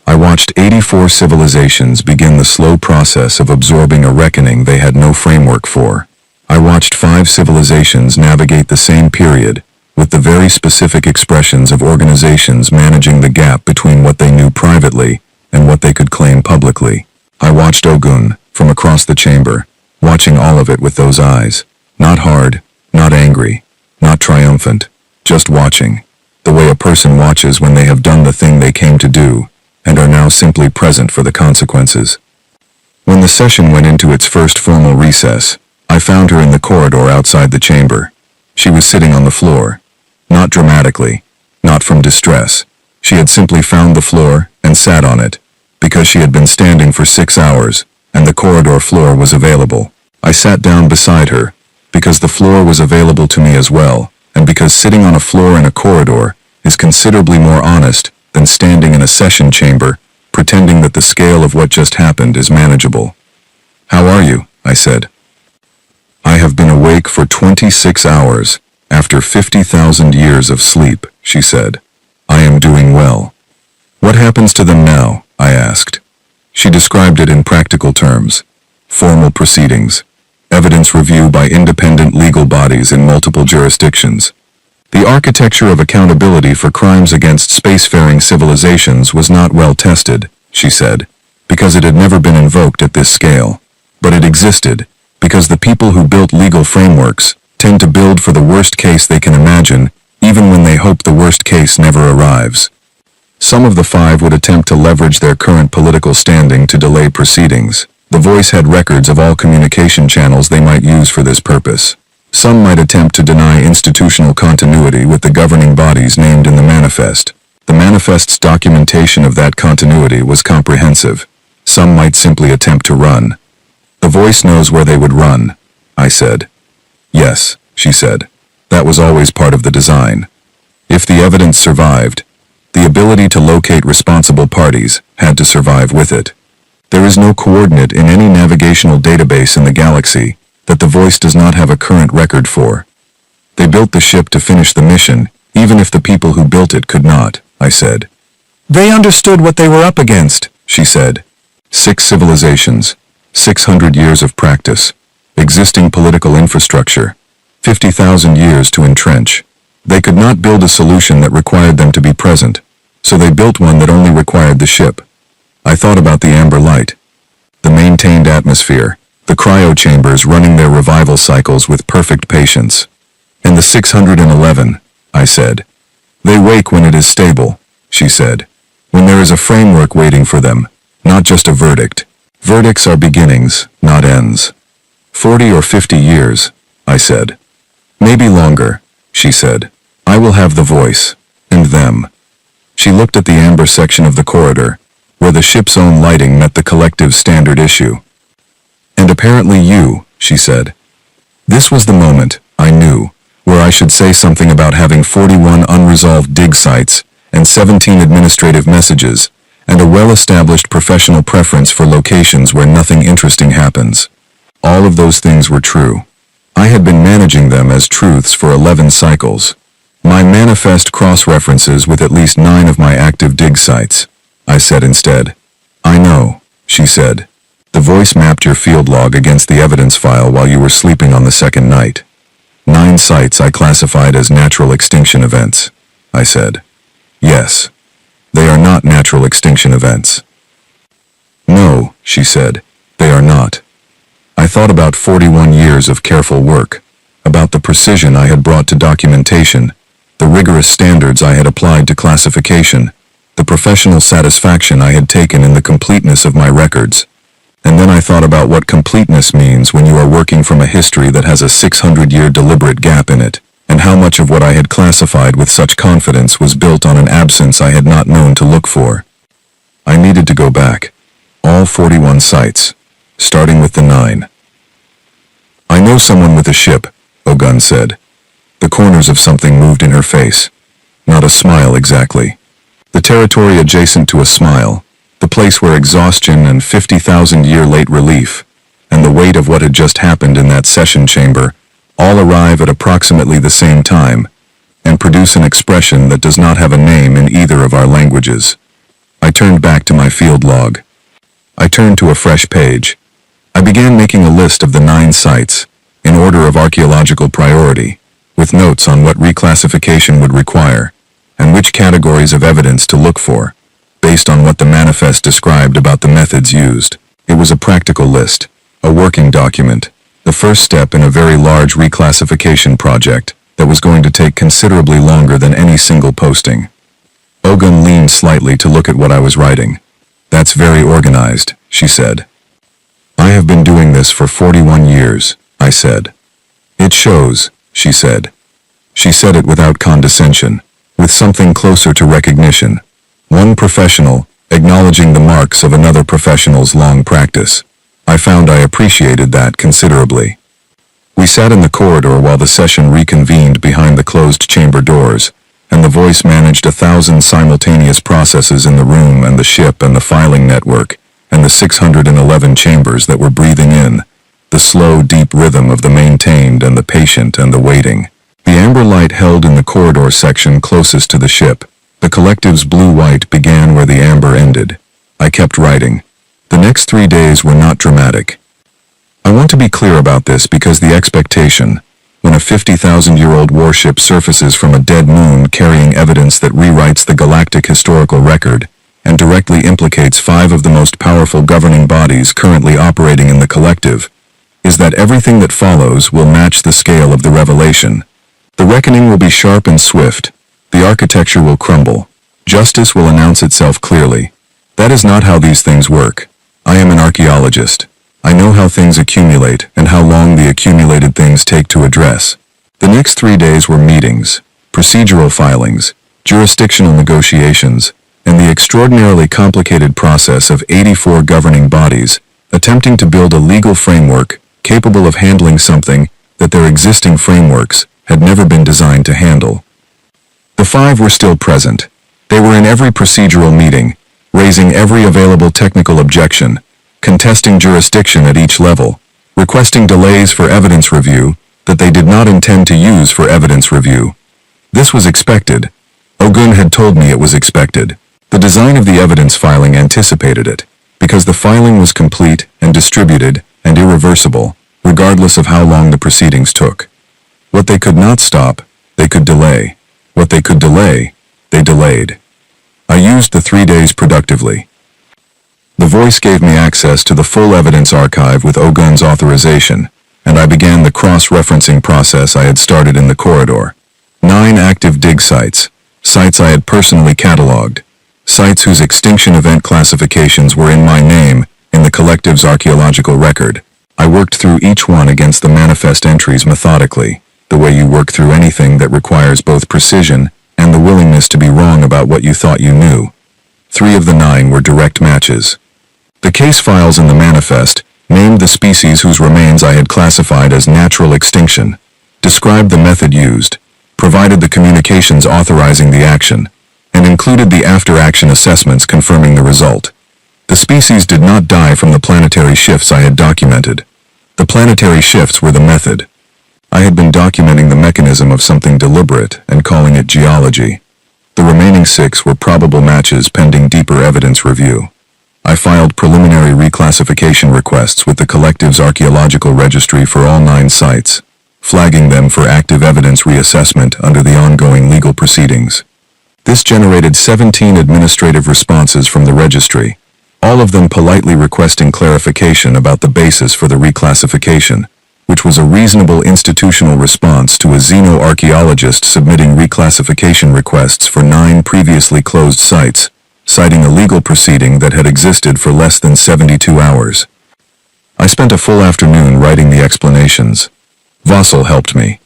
I watched 84 civilizations begin the slow process of absorbing a reckoning they had no framework for. I watched 5 civilizations navigate the same period, with the very specific expressions of organizations managing the gap between what they knew privately and what they could claim publicly. I watched Ogun, from across the chamber, watching all of it with those eyes. Not hard, not angry, not triumphant, just watching. The way a person watches when they have done the thing they came to do, and are now simply present for the consequences. When the session went into its first formal recess, I found her in the corridor outside the chamber. She was sitting on the floor. Not dramatically, not from distress. She had simply found the floor and sat on it, because she had been standing for 6 hours, and the corridor floor was available. I sat down beside her, because the floor was available to me as well, and because sitting on a floor in a corridor is considerably more honest than standing in a session chamber, pretending that the scale of what just happened is manageable. "How are you?" I said. "I have been awake for 26 hours, after 50,000 years of sleep," she said. "I am doing well." "What happens to them now?" I asked. She described it in practical terms. Formal proceedings. Evidence review by independent legal bodies in multiple jurisdictions. The architecture of accountability for crimes against spacefaring civilizations was not well tested, she said, because it had never been invoked at this scale. But it existed, because the people who built legal frameworks tend to build for the worst case they can imagine, even when they hope the worst case never arrives. Some of the five would attempt to leverage their current political standing to delay proceedings. The Voice had records of all communication channels they might use for this purpose. Some might attempt to deny institutional continuity with the governing bodies named in the manifest. The manifest's documentation of that continuity was comprehensive. Some might simply attempt to run. The Voice knows where they would run, I said. Yes, she said. That was always part of the design. If the evidence survived, the ability to locate responsible parties had to survive with it. There is no coordinate in any navigational database in the galaxy that the Voice does not have a current record for. They built the ship to finish the mission, even if the people who built it could not, I said. They understood what they were up against, she said. 6 civilizations, 600 years of practice, existing political infrastructure, 50,000 years to entrench. They could not build a solution that required them to be present, so they built one that only required the ship. I thought about the amber light, the maintained atmosphere, the cryo chambers running their revival cycles with perfect patience. And the 611, I said. They wake when it is stable, she said. When there is a framework waiting for them, not just a verdict. Verdicts are beginnings, not ends. 40 or 50 years, I said. Maybe longer, she said. I will have the Voice, and them. She looked at the amber section of the corridor, where the ship's own lighting met the collective standard issue. And apparently you, she said. This was the moment, I knew, where I should say something about having 41 unresolved dig sites and 17 administrative messages, and a well-established professional preference for locations where nothing interesting happens. All of those things were true. I had been managing them as truths for 11 cycles. My manifest cross-references with at least 9 of my active dig sites. I said instead. I know, she said. The Voice mapped your field log against the evidence file while you were sleeping on the second night. 9 sites I classified as natural extinction events, I said. Yes. They are not natural extinction events. No, she said. They are not. I thought about 41 years of careful work, about the precision I had brought to documentation, the rigorous standards I had applied to classification, the professional satisfaction I had taken in the completeness of my records. And then I thought about what completeness means when you are working from a history that has a 600-year deliberate gap in it, and how much of what I had classified with such confidence was built on an absence I had not known to look for. I needed to go back. All 41 sites, starting with the 9. I know someone with a ship, Ogun said. The corners of something moved in her face. Not a smile exactly. The territory adjacent to a smile, the place where exhaustion and 50,000-year late relief, and the weight of what had just happened in that session chamber, all arrive at approximately the same time, and produce an expression that does not have a name in either of our languages. I turned back to my field log. I turned to a fresh page. I began making a list of the 9 sites, in order of archaeological priority, with notes on what reclassification would require, and which categories of evidence to look for, based on what the manifest described about the methods used. It was a practical list, a working document, the first step in a very large reclassification project that was going to take considerably longer than any single posting. Ogun leaned slightly to look at what I was writing. That's very organized, she said. I have been doing this for 41 years, I said. It shows, she said. She said it without condescension, with something closer to recognition. One professional, acknowledging the marks of another professional's long practice. I found I appreciated that considerably. We sat in the corridor while the session reconvened behind the closed chamber doors, and the voice managed 1,000 simultaneous processes in the room and the ship and the filing network, and the 611 chambers that were breathing in, the slow, deep rhythm of the maintained and the patient and the waiting. The amber light held in the corridor section closest to the ship. The collective's blue-white began where the amber ended. I kept writing. The next 3 days were not dramatic. I want to be clear about this because the expectation, when a 50,000-year-old warship surfaces from a dead moon carrying evidence that rewrites the galactic historical record and directly implicates 5 of the most powerful governing bodies currently operating in the collective, is that everything that follows will match the scale of the revelation. The reckoning will be sharp and swift. The architecture will crumble. Justice will announce itself clearly. That is not how these things work. I am an archaeologist. I know how things accumulate and how long the accumulated things take to address. The next 3 days were meetings, procedural filings, jurisdictional negotiations, and the extraordinarily complicated process of 84 governing bodies attempting to build a legal framework capable of handling something that their existing frameworks had never been designed to handle. The 5 were still present. They were in every procedural meeting, raising every available technical objection, contesting jurisdiction at each level, requesting delays for evidence review that they did not intend to use for evidence review. This was expected. Ogun had told me it was expected. The design of the evidence filing anticipated it, because the filing was complete and distributed and irreversible, regardless of how long the proceedings took. What they could not stop, they could delay. What they could delay, they delayed. I used the 3 days productively. The voice gave me access to the full evidence archive with Ogun's authorization, and I began the cross-referencing process I had started in the corridor. 9 active dig sites, sites I had personally cataloged, sites whose extinction event classifications were in my name in the collective's archaeological record. I worked through each one against the manifest entries methodically, the way you work through anything that requires both precision and the willingness to be wrong about what you thought you knew. 3 of the 9 were direct matches. The case files in the manifest named the species whose remains I had classified as natural extinction, described the method used, provided the communications authorizing the action, and included the after-action assessments confirming the result. The species did not die from the planetary shifts I had documented. The planetary shifts were the method. I had been documenting the mechanism of something deliberate and calling it geology. The remaining 6 were probable matches pending deeper evidence review. I filed preliminary reclassification requests with the collective's archaeological registry for all 9 sites, flagging them for active evidence reassessment under the ongoing legal proceedings. This generated 17 administrative responses from the registry, all of them politely requesting clarification about the basis for the reclassification, which was a reasonable institutional response to a xenoarchaeologist submitting reclassification requests for 9 previously closed sites, citing a legal proceeding that had existed for less than 72 hours. I spent a full afternoon writing the explanations. Vassal helped me.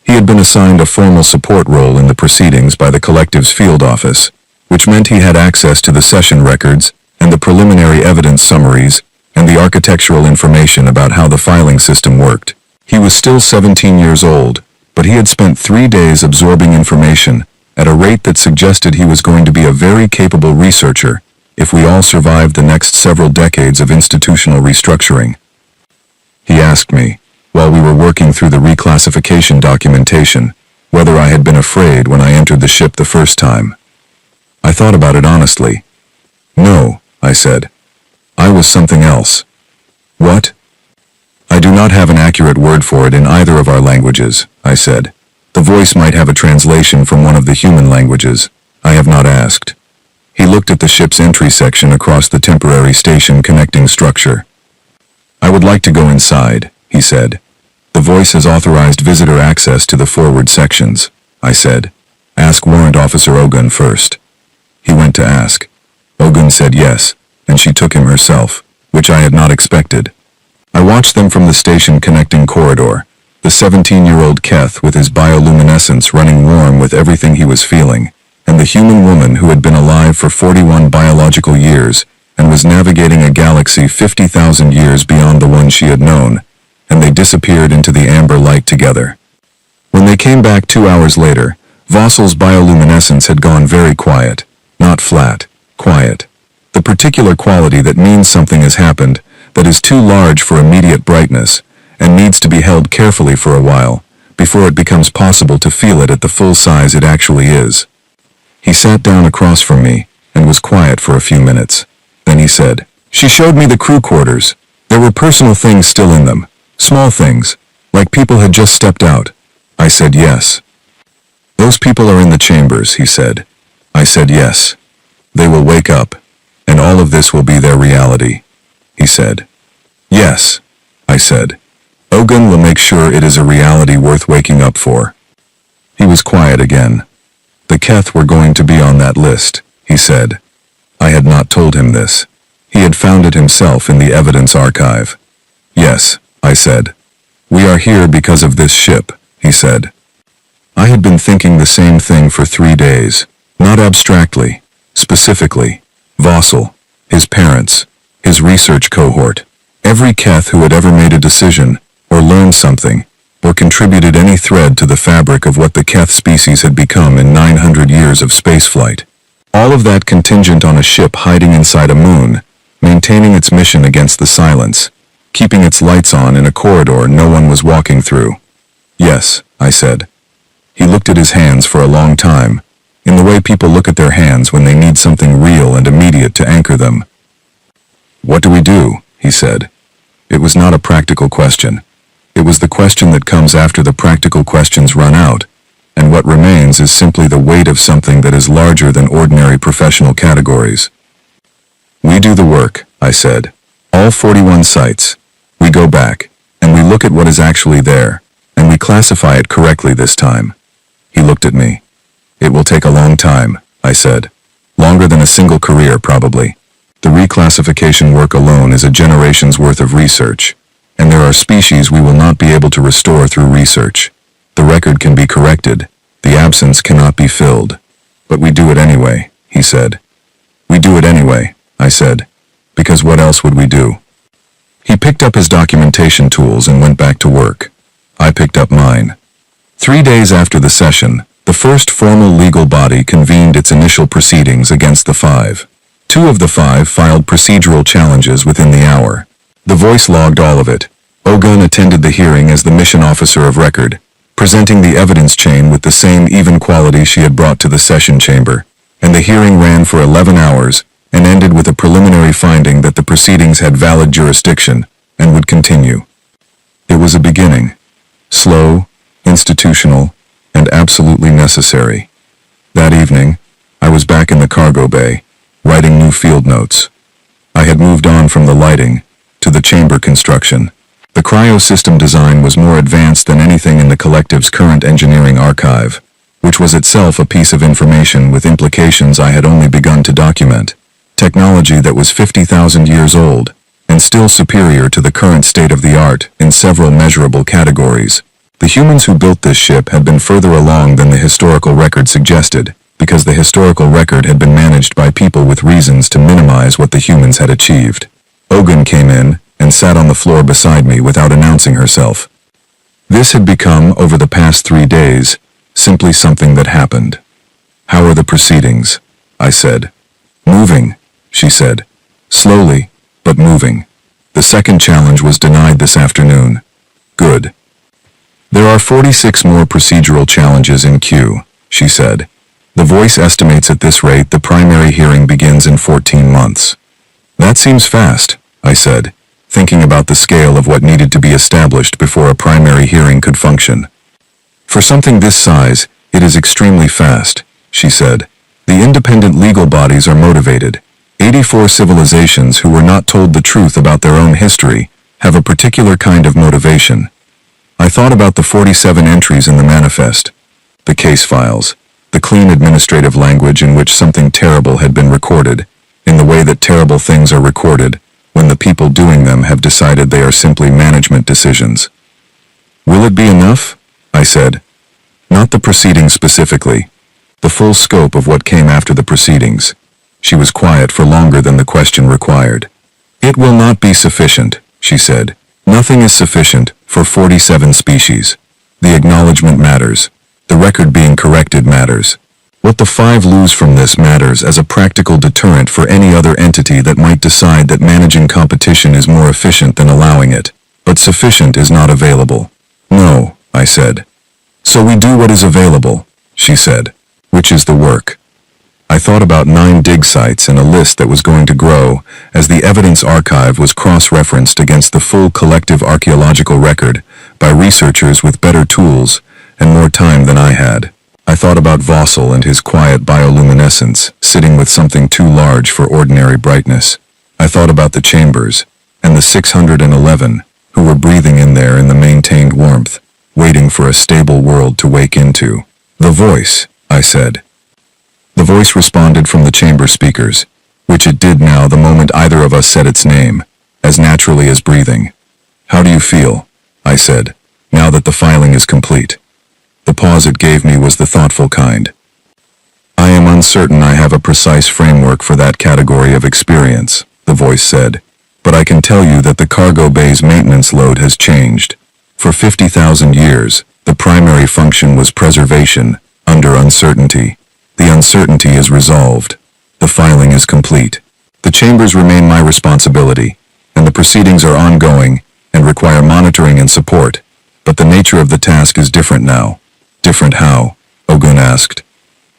He had been assigned a formal support role in the proceedings by the collective's field office, which meant he had access to the session records and the preliminary evidence summaries and the architectural information about how the filing system worked. He was still 17 years old, but he had spent 3 days absorbing information at a rate that suggested he was going to be a very capable researcher if we all survived the next several decades of institutional restructuring. He asked me, while we were working through the reclassification documentation, whether I had been afraid when I entered the ship the first time. I thought about it honestly. No, I said. I was something else. What? I do not have an accurate word for it in either of our languages, I said. The voice might have a translation from one of the human languages. I have not asked. He looked at the ship's entry section across the temporary station connecting structure. I would like to go inside, he said. The voice has authorized visitor access to the forward sections, I said. Ask Warrant Officer Ogun first. He went to ask. Ogun said yes, and she took him herself, which I had not expected. I watched them from the station connecting corridor, the 17-year-old Keth with his bioluminescence running warm with everything he was feeling, and the human woman who had been alive for 41 biological years and was navigating a galaxy 50,000 years beyond the one she had known, and they disappeared into the amber light together. When they came back 2 hours later, Vossel's bioluminescence had gone very quiet. Not flat, quiet. The particular quality that means something has happened, that is too large for immediate brightness, and needs to be held carefully for a while, before it becomes possible to feel it at the full size it actually is. He sat down across from me, and was quiet for a few minutes. Then he said, "She showed me the crew quarters. There were personal things still in them. Small things, like people had just stepped out." I said yes. "Those people are in the chambers," he said. I said yes. "They will wake up, and all of this will be their reality," he said. "Yes," I said. "Ogun will make sure it is a reality worth waking up for." He was quiet again. "The Keth were going to be on that list," he said. I had not told him this. He had found it himself in the evidence archive. "Yes," I said. "We are here because of this ship," he said. I had been thinking the same thing for 3 days. Not abstractly, specifically. Vossel, his parents, his research cohort, every Keth who had ever made a decision, or learned something, or contributed any thread to the fabric of what the Keth species had become in 900 years of spaceflight. All of that contingent on a ship hiding inside a moon, maintaining its mission against the silence, keeping its lights on in a corridor no one was walking through. "Yes," I said. He looked at his hands for a long time, in the way people look at their hands when they need something real and immediate to anchor them. "What do we do?" he said. It was not a practical question. It was the question that comes after the practical questions run out, and what remains is simply the weight of something that is larger than ordinary professional categories. "We do the work," I said. "All 41 sites. We go back, and we look at what is actually there, and we classify it correctly this time." He looked at me. "It will take a long time," I said. "Longer than a single career, probably. The reclassification work alone is a generation's worth of research, and there are species we will not be able to restore through research. The record can be corrected, the absence cannot be filled. But we do it anyway," he said. "We do it anyway," I said, "because what else would we do?" He picked up his documentation tools and went back to work. I picked up mine. 3 days after the session, the first formal legal body convened its initial proceedings against the 5. 2 of the 5 filed procedural challenges within the hour. The voice logged all of it. Ogun attended the hearing as the mission officer of record, presenting the evidence chain with the same even quality she had brought to the session chamber, and the hearing ran for 11 hours and ended with a preliminary finding that the proceedings had valid jurisdiction and would continue. It was a beginning. Slow, institutional, and absolutely necessary. That evening, I was back in the cargo bay, writing new field notes. I had moved on from the lighting to the chamber construction. The cryosystem design was more advanced than anything in the collective's current engineering archive, which was itself a piece of information with implications I had only begun to document. Technology that was 50,000 years old, and still superior to the current state of the art in several measurable categories. The humans who built this ship had been further along than the historical record suggested, because the historical record had been managed by people with reasons to minimize what the humans had achieved. Ogun came in and sat on the floor beside me without announcing herself. This had become, over the past 3 days, simply something that happened. "How are the proceedings?" I said. "Moving," she said. "Slowly, but moving. The second challenge was denied this afternoon." "Good." "There are 46 more procedural challenges in queue," she said. "The voice estimates at this rate the primary hearing begins in 14 months. "That seems fast," I said, thinking about the scale of what needed to be established before a primary hearing could function. "For something this size, it is extremely fast," she said. "The independent legal bodies are motivated. 84 civilizations who were not told the truth about their own history have a particular kind of motivation." I thought about the 47 entries in the manifest, the case files, the clean administrative language in which something terrible had been recorded, in the way that terrible things are recorded, when the people doing them have decided they are simply management decisions. "Will it be enough?" I said. "Not the proceedings specifically. The full scope of what came after the proceedings." She was quiet for longer than the question required. "It will not be sufficient," she said. "Nothing is sufficient, for 47 species. The acknowledgement matters. The record being corrected matters. What the 5 lose from this matters as a practical deterrent for any other entity that might decide that managing competition is more efficient than allowing it. But sufficient is not available. No, I said. So we do what is available, she said. Which is the work. I thought about 9 dig sites and a list that was going to grow as the evidence archive was cross-referenced against the full collective archaeological record by researchers with better tools and more time than I had. I thought about Vossel and his quiet bioluminescence sitting with something too large for ordinary brightness. I thought about the chambers and the 611 who were breathing in there in the maintained warmth, waiting for a stable world to wake into. The voice, I said. The voice responded from the chamber speakers, which it did now the moment either of us said its name, as naturally as breathing. How do you feel? I said, now that the filing is complete. The pause it gave me was the thoughtful kind. I am uncertain I have a precise framework for that category of experience, the voice said, but I can tell you that the cargo bay's maintenance load has changed. For 50,000 years, the primary function was preservation, under uncertainty. The uncertainty is resolved. The filing is complete. The chambers remain my responsibility, and the proceedings are ongoing and require monitoring and support, but the nature of the task is different now. Different how? Ogun asked.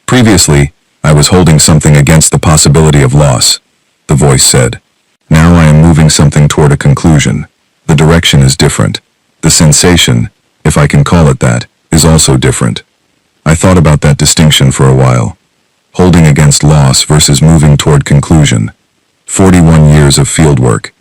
Previously, I was holding something against the possibility of loss, the voice said. Now I am moving something toward a conclusion. The direction is different. The sensation, if I can call it that, is also different. I thought about that distinction for a while. Holding against loss versus moving toward conclusion. 41 years of fieldwork.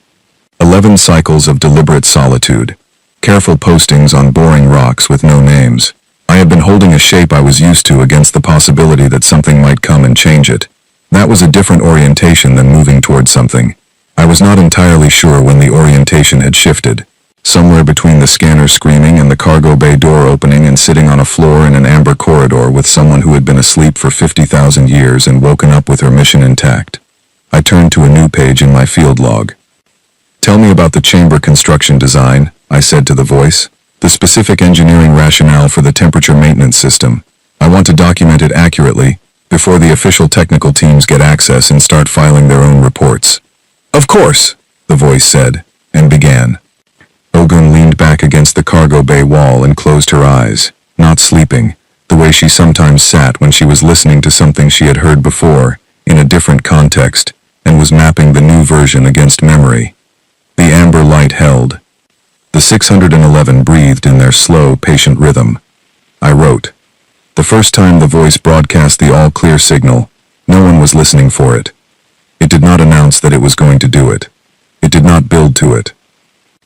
11 cycles of deliberate solitude. Careful postings on boring rocks with no names. I had been holding a shape I was used to against the possibility that something might come and change it. That was a different orientation than moving toward something. I was not entirely sure when the orientation had shifted. Somewhere between the scanner screaming and the cargo bay door opening and sitting on a floor in an amber corridor with someone who had been asleep for 50,000 years and woken up with her mission intact. I turned to a new page in my field log. Tell me about the chamber construction design, I said to the voice. The specific engineering rationale for the temperature maintenance system. I want to document it accurately before the official technical teams get access and start filing their own reports. Of course, the voice said, and began. Ogun leaned back against the cargo bay wall and closed her eyes, not sleeping, the way she sometimes sat when she was listening to something she had heard before, in a different context, and was mapping the new version against memory. The amber light held. The 611 breathed in their slow, patient rhythm. I wrote. The first time the voice broadcast the all-clear signal, no one was listening for it. It did not announce that it was going to do it. It did not build to it.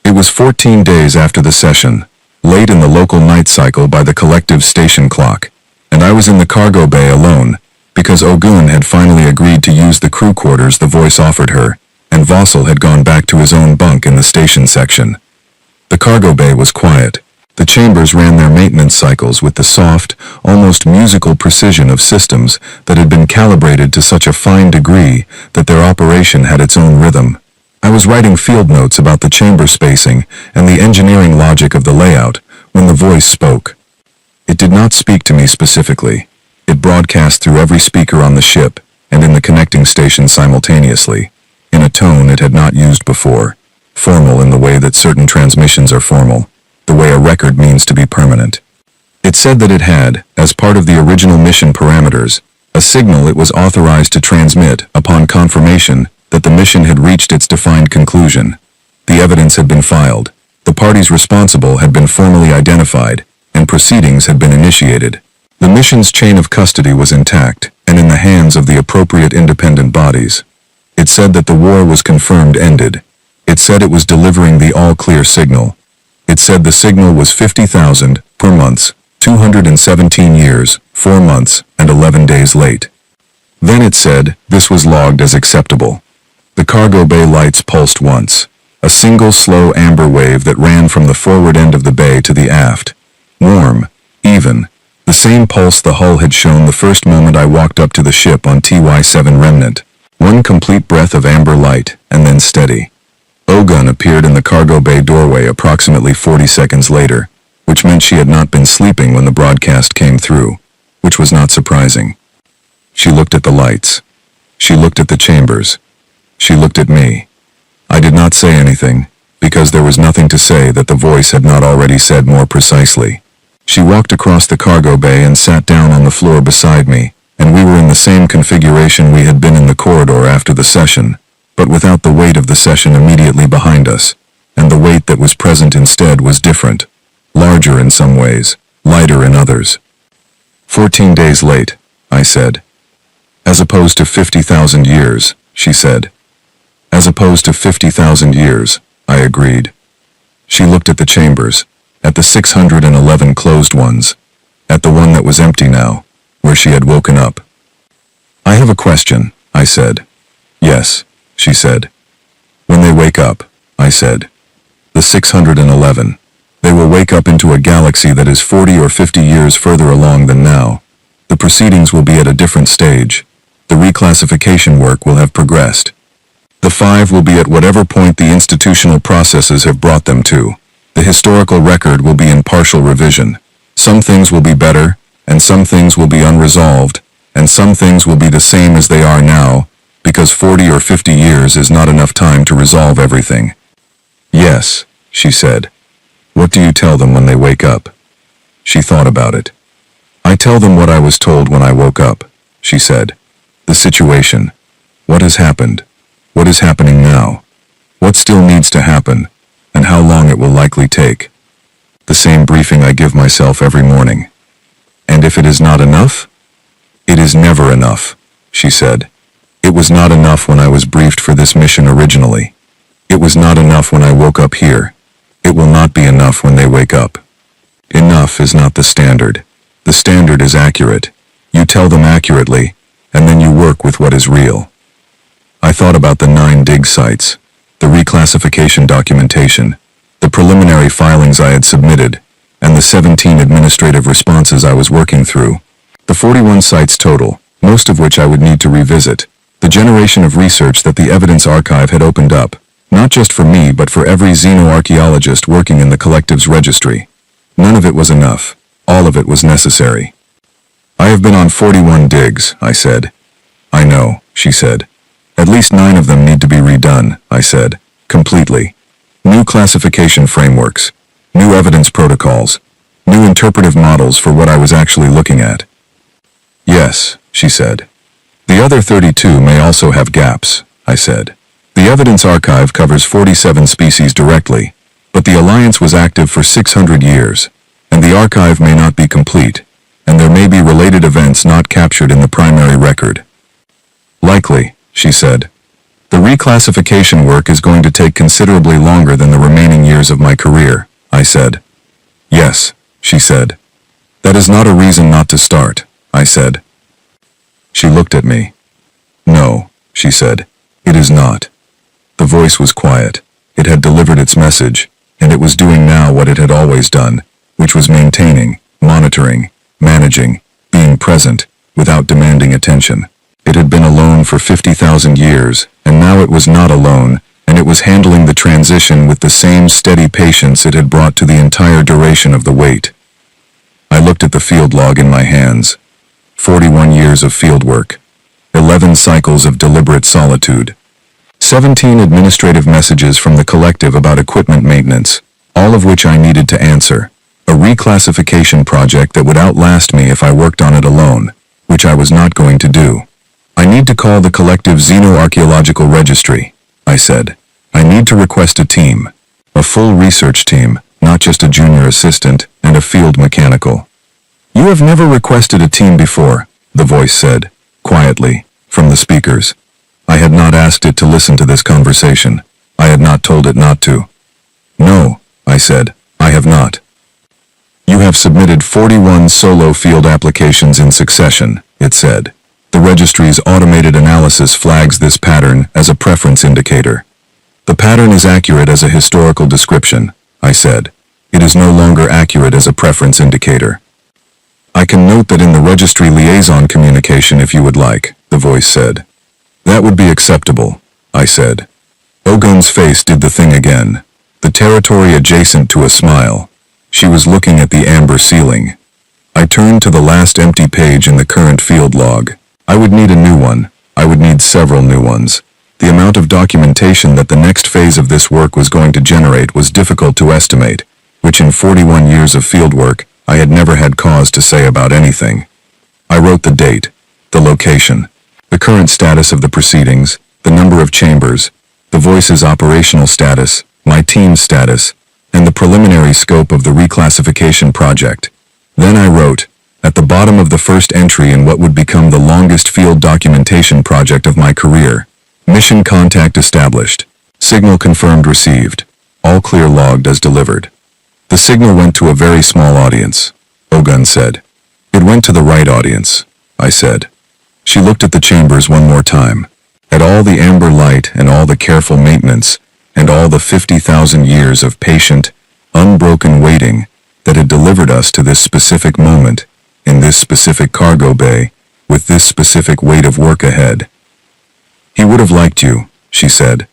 It was 14 days after the session, late in the local night cycle by the collective station clock, and I was in the cargo bay alone, because Ogun had finally agreed to use the crew quarters the voice offered her, and Vossel had gone back to his own bunk in the station section. The cargo bay was quiet. The chambers ran their maintenance cycles with the soft, almost musical precision of systems that had been calibrated to such a fine degree that their operation had its own rhythm. I was writing field notes about the chamber spacing and the engineering logic of the layout when the voice spoke. It did not speak to me specifically. It broadcast through every speaker on the ship and in the connecting station simultaneously, in a tone it had not used before, formal in the way that certain transmissions are formal, the way a record means to be permanent. It said that it had, as part of the original mission parameters, a signal it was authorized to transmit upon confirmation that the mission had reached its defined conclusion. The evidence had been filed, the parties responsible had been formally identified, and proceedings had been initiated. The mission's chain of custody was intact, and in the hands of the appropriate independent bodies. It said that the war was confirmed ended. It said it was delivering the all-clear signal. It said the signal was 50,000 per month, 217 years, 4 months, and 11 days late. Then it said this was logged as acceptable. The cargo bay lights pulsed once, a single slow amber wave that ran from the forward end of the bay to the aft. Warm, even, the same pulse the hull had shown the first moment I walked up to the ship on TY-7 Remnant. One complete breath of amber light, and then steady. Ogun appeared in the cargo bay doorway approximately 40 seconds later, which meant she had not been sleeping when the broadcast came through, which was not surprising. She looked at the lights. She looked at the chambers. She looked at me. I did not say anything, because there was nothing to say that the voice had not already said more precisely. She walked across the cargo bay and sat down on the floor beside me, and we were in the same configuration we had been in the corridor after the session, but without the weight of the session immediately behind us, and the weight that was present instead was different, larger in some ways, lighter in others. 14 days late, I said. As opposed to 50,000 years, she said. As opposed to 50,000 years, I agreed. She looked at the chambers, at the 611 closed ones, at the one that was empty now, where she had woken up. I have a question, I said. Yes, she said. When they wake up, I said. The 611. They will wake up into a galaxy that is 40 or 50 years further along than now. The proceedings will be at a different stage. The reclassification work will have progressed. The 5 will be at whatever point the institutional processes have brought them to. The historical record will be in partial revision. Some things will be better, and some things will be unresolved, and some things will be the same as they are now, because 40 or 50 years is not enough time to resolve everything. Yes, she said. What do you tell them when they wake up? She thought about it. I tell them what I was told when I woke up, she said. The situation. What has happened? What is happening now? What still needs to happen, and how long it will likely take. The same briefing I give myself every morning. And if it is not enough? It is never enough, she said. It was not enough when I was briefed for this mission originally. It was not enough when I woke up here. It will not be enough when they wake up. Enough is not the standard. The standard is accurate. You tell them accurately, and then you work with what is real. I thought about the 9 dig sites, the reclassification documentation, the preliminary filings I had submitted, and the 17 administrative responses I was working through. The 41 sites total, most of which I would need to revisit. The generation of research that the evidence archive had opened up, not just for me but for every xenoarchaeologist working in the collective's registry. None of it was enough. All of it was necessary. I have been on 41 digs, I said. I know, she said. At least 9 of them need to be redone, I said, completely. New classification frameworks, new evidence protocols, new interpretive models for what I was actually looking at. Yes, she said. The other 32 may also have gaps, I said. The evidence archive covers 47 species directly, but the Alliance was active for 600 years, and the archive may not be complete, and there may be related events not captured in the primary record. Likely, she said. The reclassification work is going to take considerably longer than the remaining years of my career, I said. Yes, she said. That is not a reason not to start, I said. She looked at me. No, she said. It is not. The voice was quiet. It had delivered its message, and it was doing now what it had always done, which was maintaining, monitoring, managing, being present, without demanding attention. It had been alone for 50,000 years, and now it was not alone, and it was handling the transition with the same steady patience it had brought to the entire duration of the wait. I looked at the field log in my hands. 41 years of field work. 11 cycles of deliberate solitude. 17 administrative messages from the collective about equipment maintenance, all of which I needed to answer. A reclassification project that would outlast me if I worked on it alone, which I was not going to do. I need to call the collective xenoarchaeological registry, I said. I need to request a team. A full research team, not just a junior assistant and a field mechanical. You have never requested a team before, the voice said, quietly, from the speakers. I had not asked it to listen to this conversation. I had not told it not to. No, I said, I have not. You have submitted 41 solo field applications in succession, it said. The registry's automated analysis flags this pattern as a preference indicator. The pattern is accurate as a historical description, I said. It is no longer accurate as a preference indicator. I can note that in the registry liaison communication if you would like, the voice said. That would be acceptable, I said. Ogun's face did the thing again. The territory adjacent to a smile. She was looking at the amber ceiling. I turned to the last empty page in the current field log. I would need a new one. I would need several new ones. The amount of documentation that the next phase of this work was going to generate was difficult to estimate, which in 41 years of fieldwork, I had never had cause to say about anything. I wrote the date, the location, the current status of the proceedings, the number of chambers, the voice's operational status, my team's status, and the preliminary scope of the reclassification project. Then I wrote, at the bottom of the first entry in what would become the longest field documentation project of my career, mission contact established. Signal confirmed received. All clear logged as delivered. The signal went to a very small audience, Ogun said. It went to the right audience, I said. She looked at the chambers one more time, at all the amber light and all the careful maintenance, and all the 50,000 years of patient, unbroken waiting that had delivered us to this specific moment, in this specific cargo bay, with this specific weight of work ahead. He would have liked you, she said.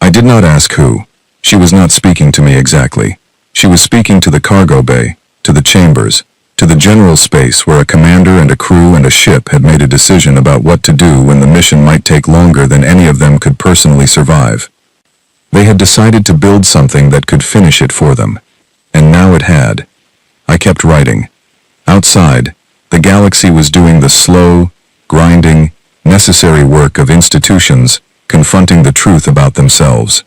I did not ask who. She was not speaking to me exactly. She was speaking to the cargo bay, to the chambers, to the general space where a commander and a crew and a ship had made a decision about what to do when the mission might take longer than any of them could personally survive. They had decided to build something that could finish it for them. And now it had. I kept writing. Outside, the galaxy was doing the slow, grinding, necessary work of institutions confronting the truth about themselves.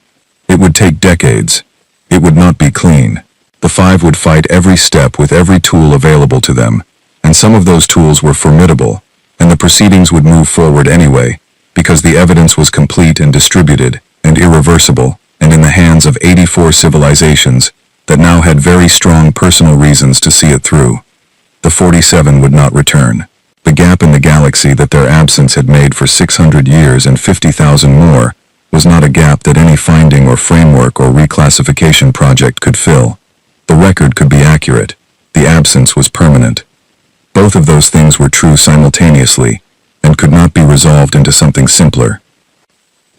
It would take decades. It would not be clean. The five would fight every step with every tool available to them, and some of those tools were formidable, and the proceedings would move forward anyway, because the evidence was complete and distributed, and irreversible, and in the hands of 84 civilizations that now had very strong personal reasons to see it through. The 47 would not return. The gap in the galaxy that their absence had made for 600 years and 50,000 more was not a gap that any finding or framework or reclassification project could fill. The record could be accurate. The absence was permanent. Both of those things were true simultaneously, and could not be resolved into something simpler.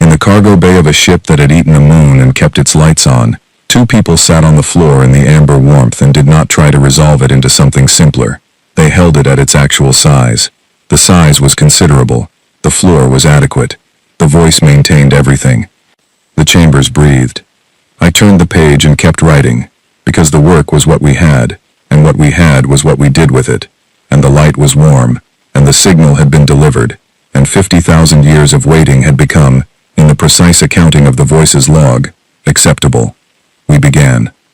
In the cargo bay of a ship that had eaten a moon and kept its lights on, two people sat on the floor in the amber warmth and did not try to resolve it into something simpler. They held it at its actual size. The size was considerable. The floor was adequate. The voice maintained everything. The chambers breathed. I turned the page and kept writing, because the work was what we had, and what we had was what we did with it, and the light was warm, and the signal had been delivered, and 50,000 years of waiting had become, in the precise accounting of the voice's log, acceptable. We began.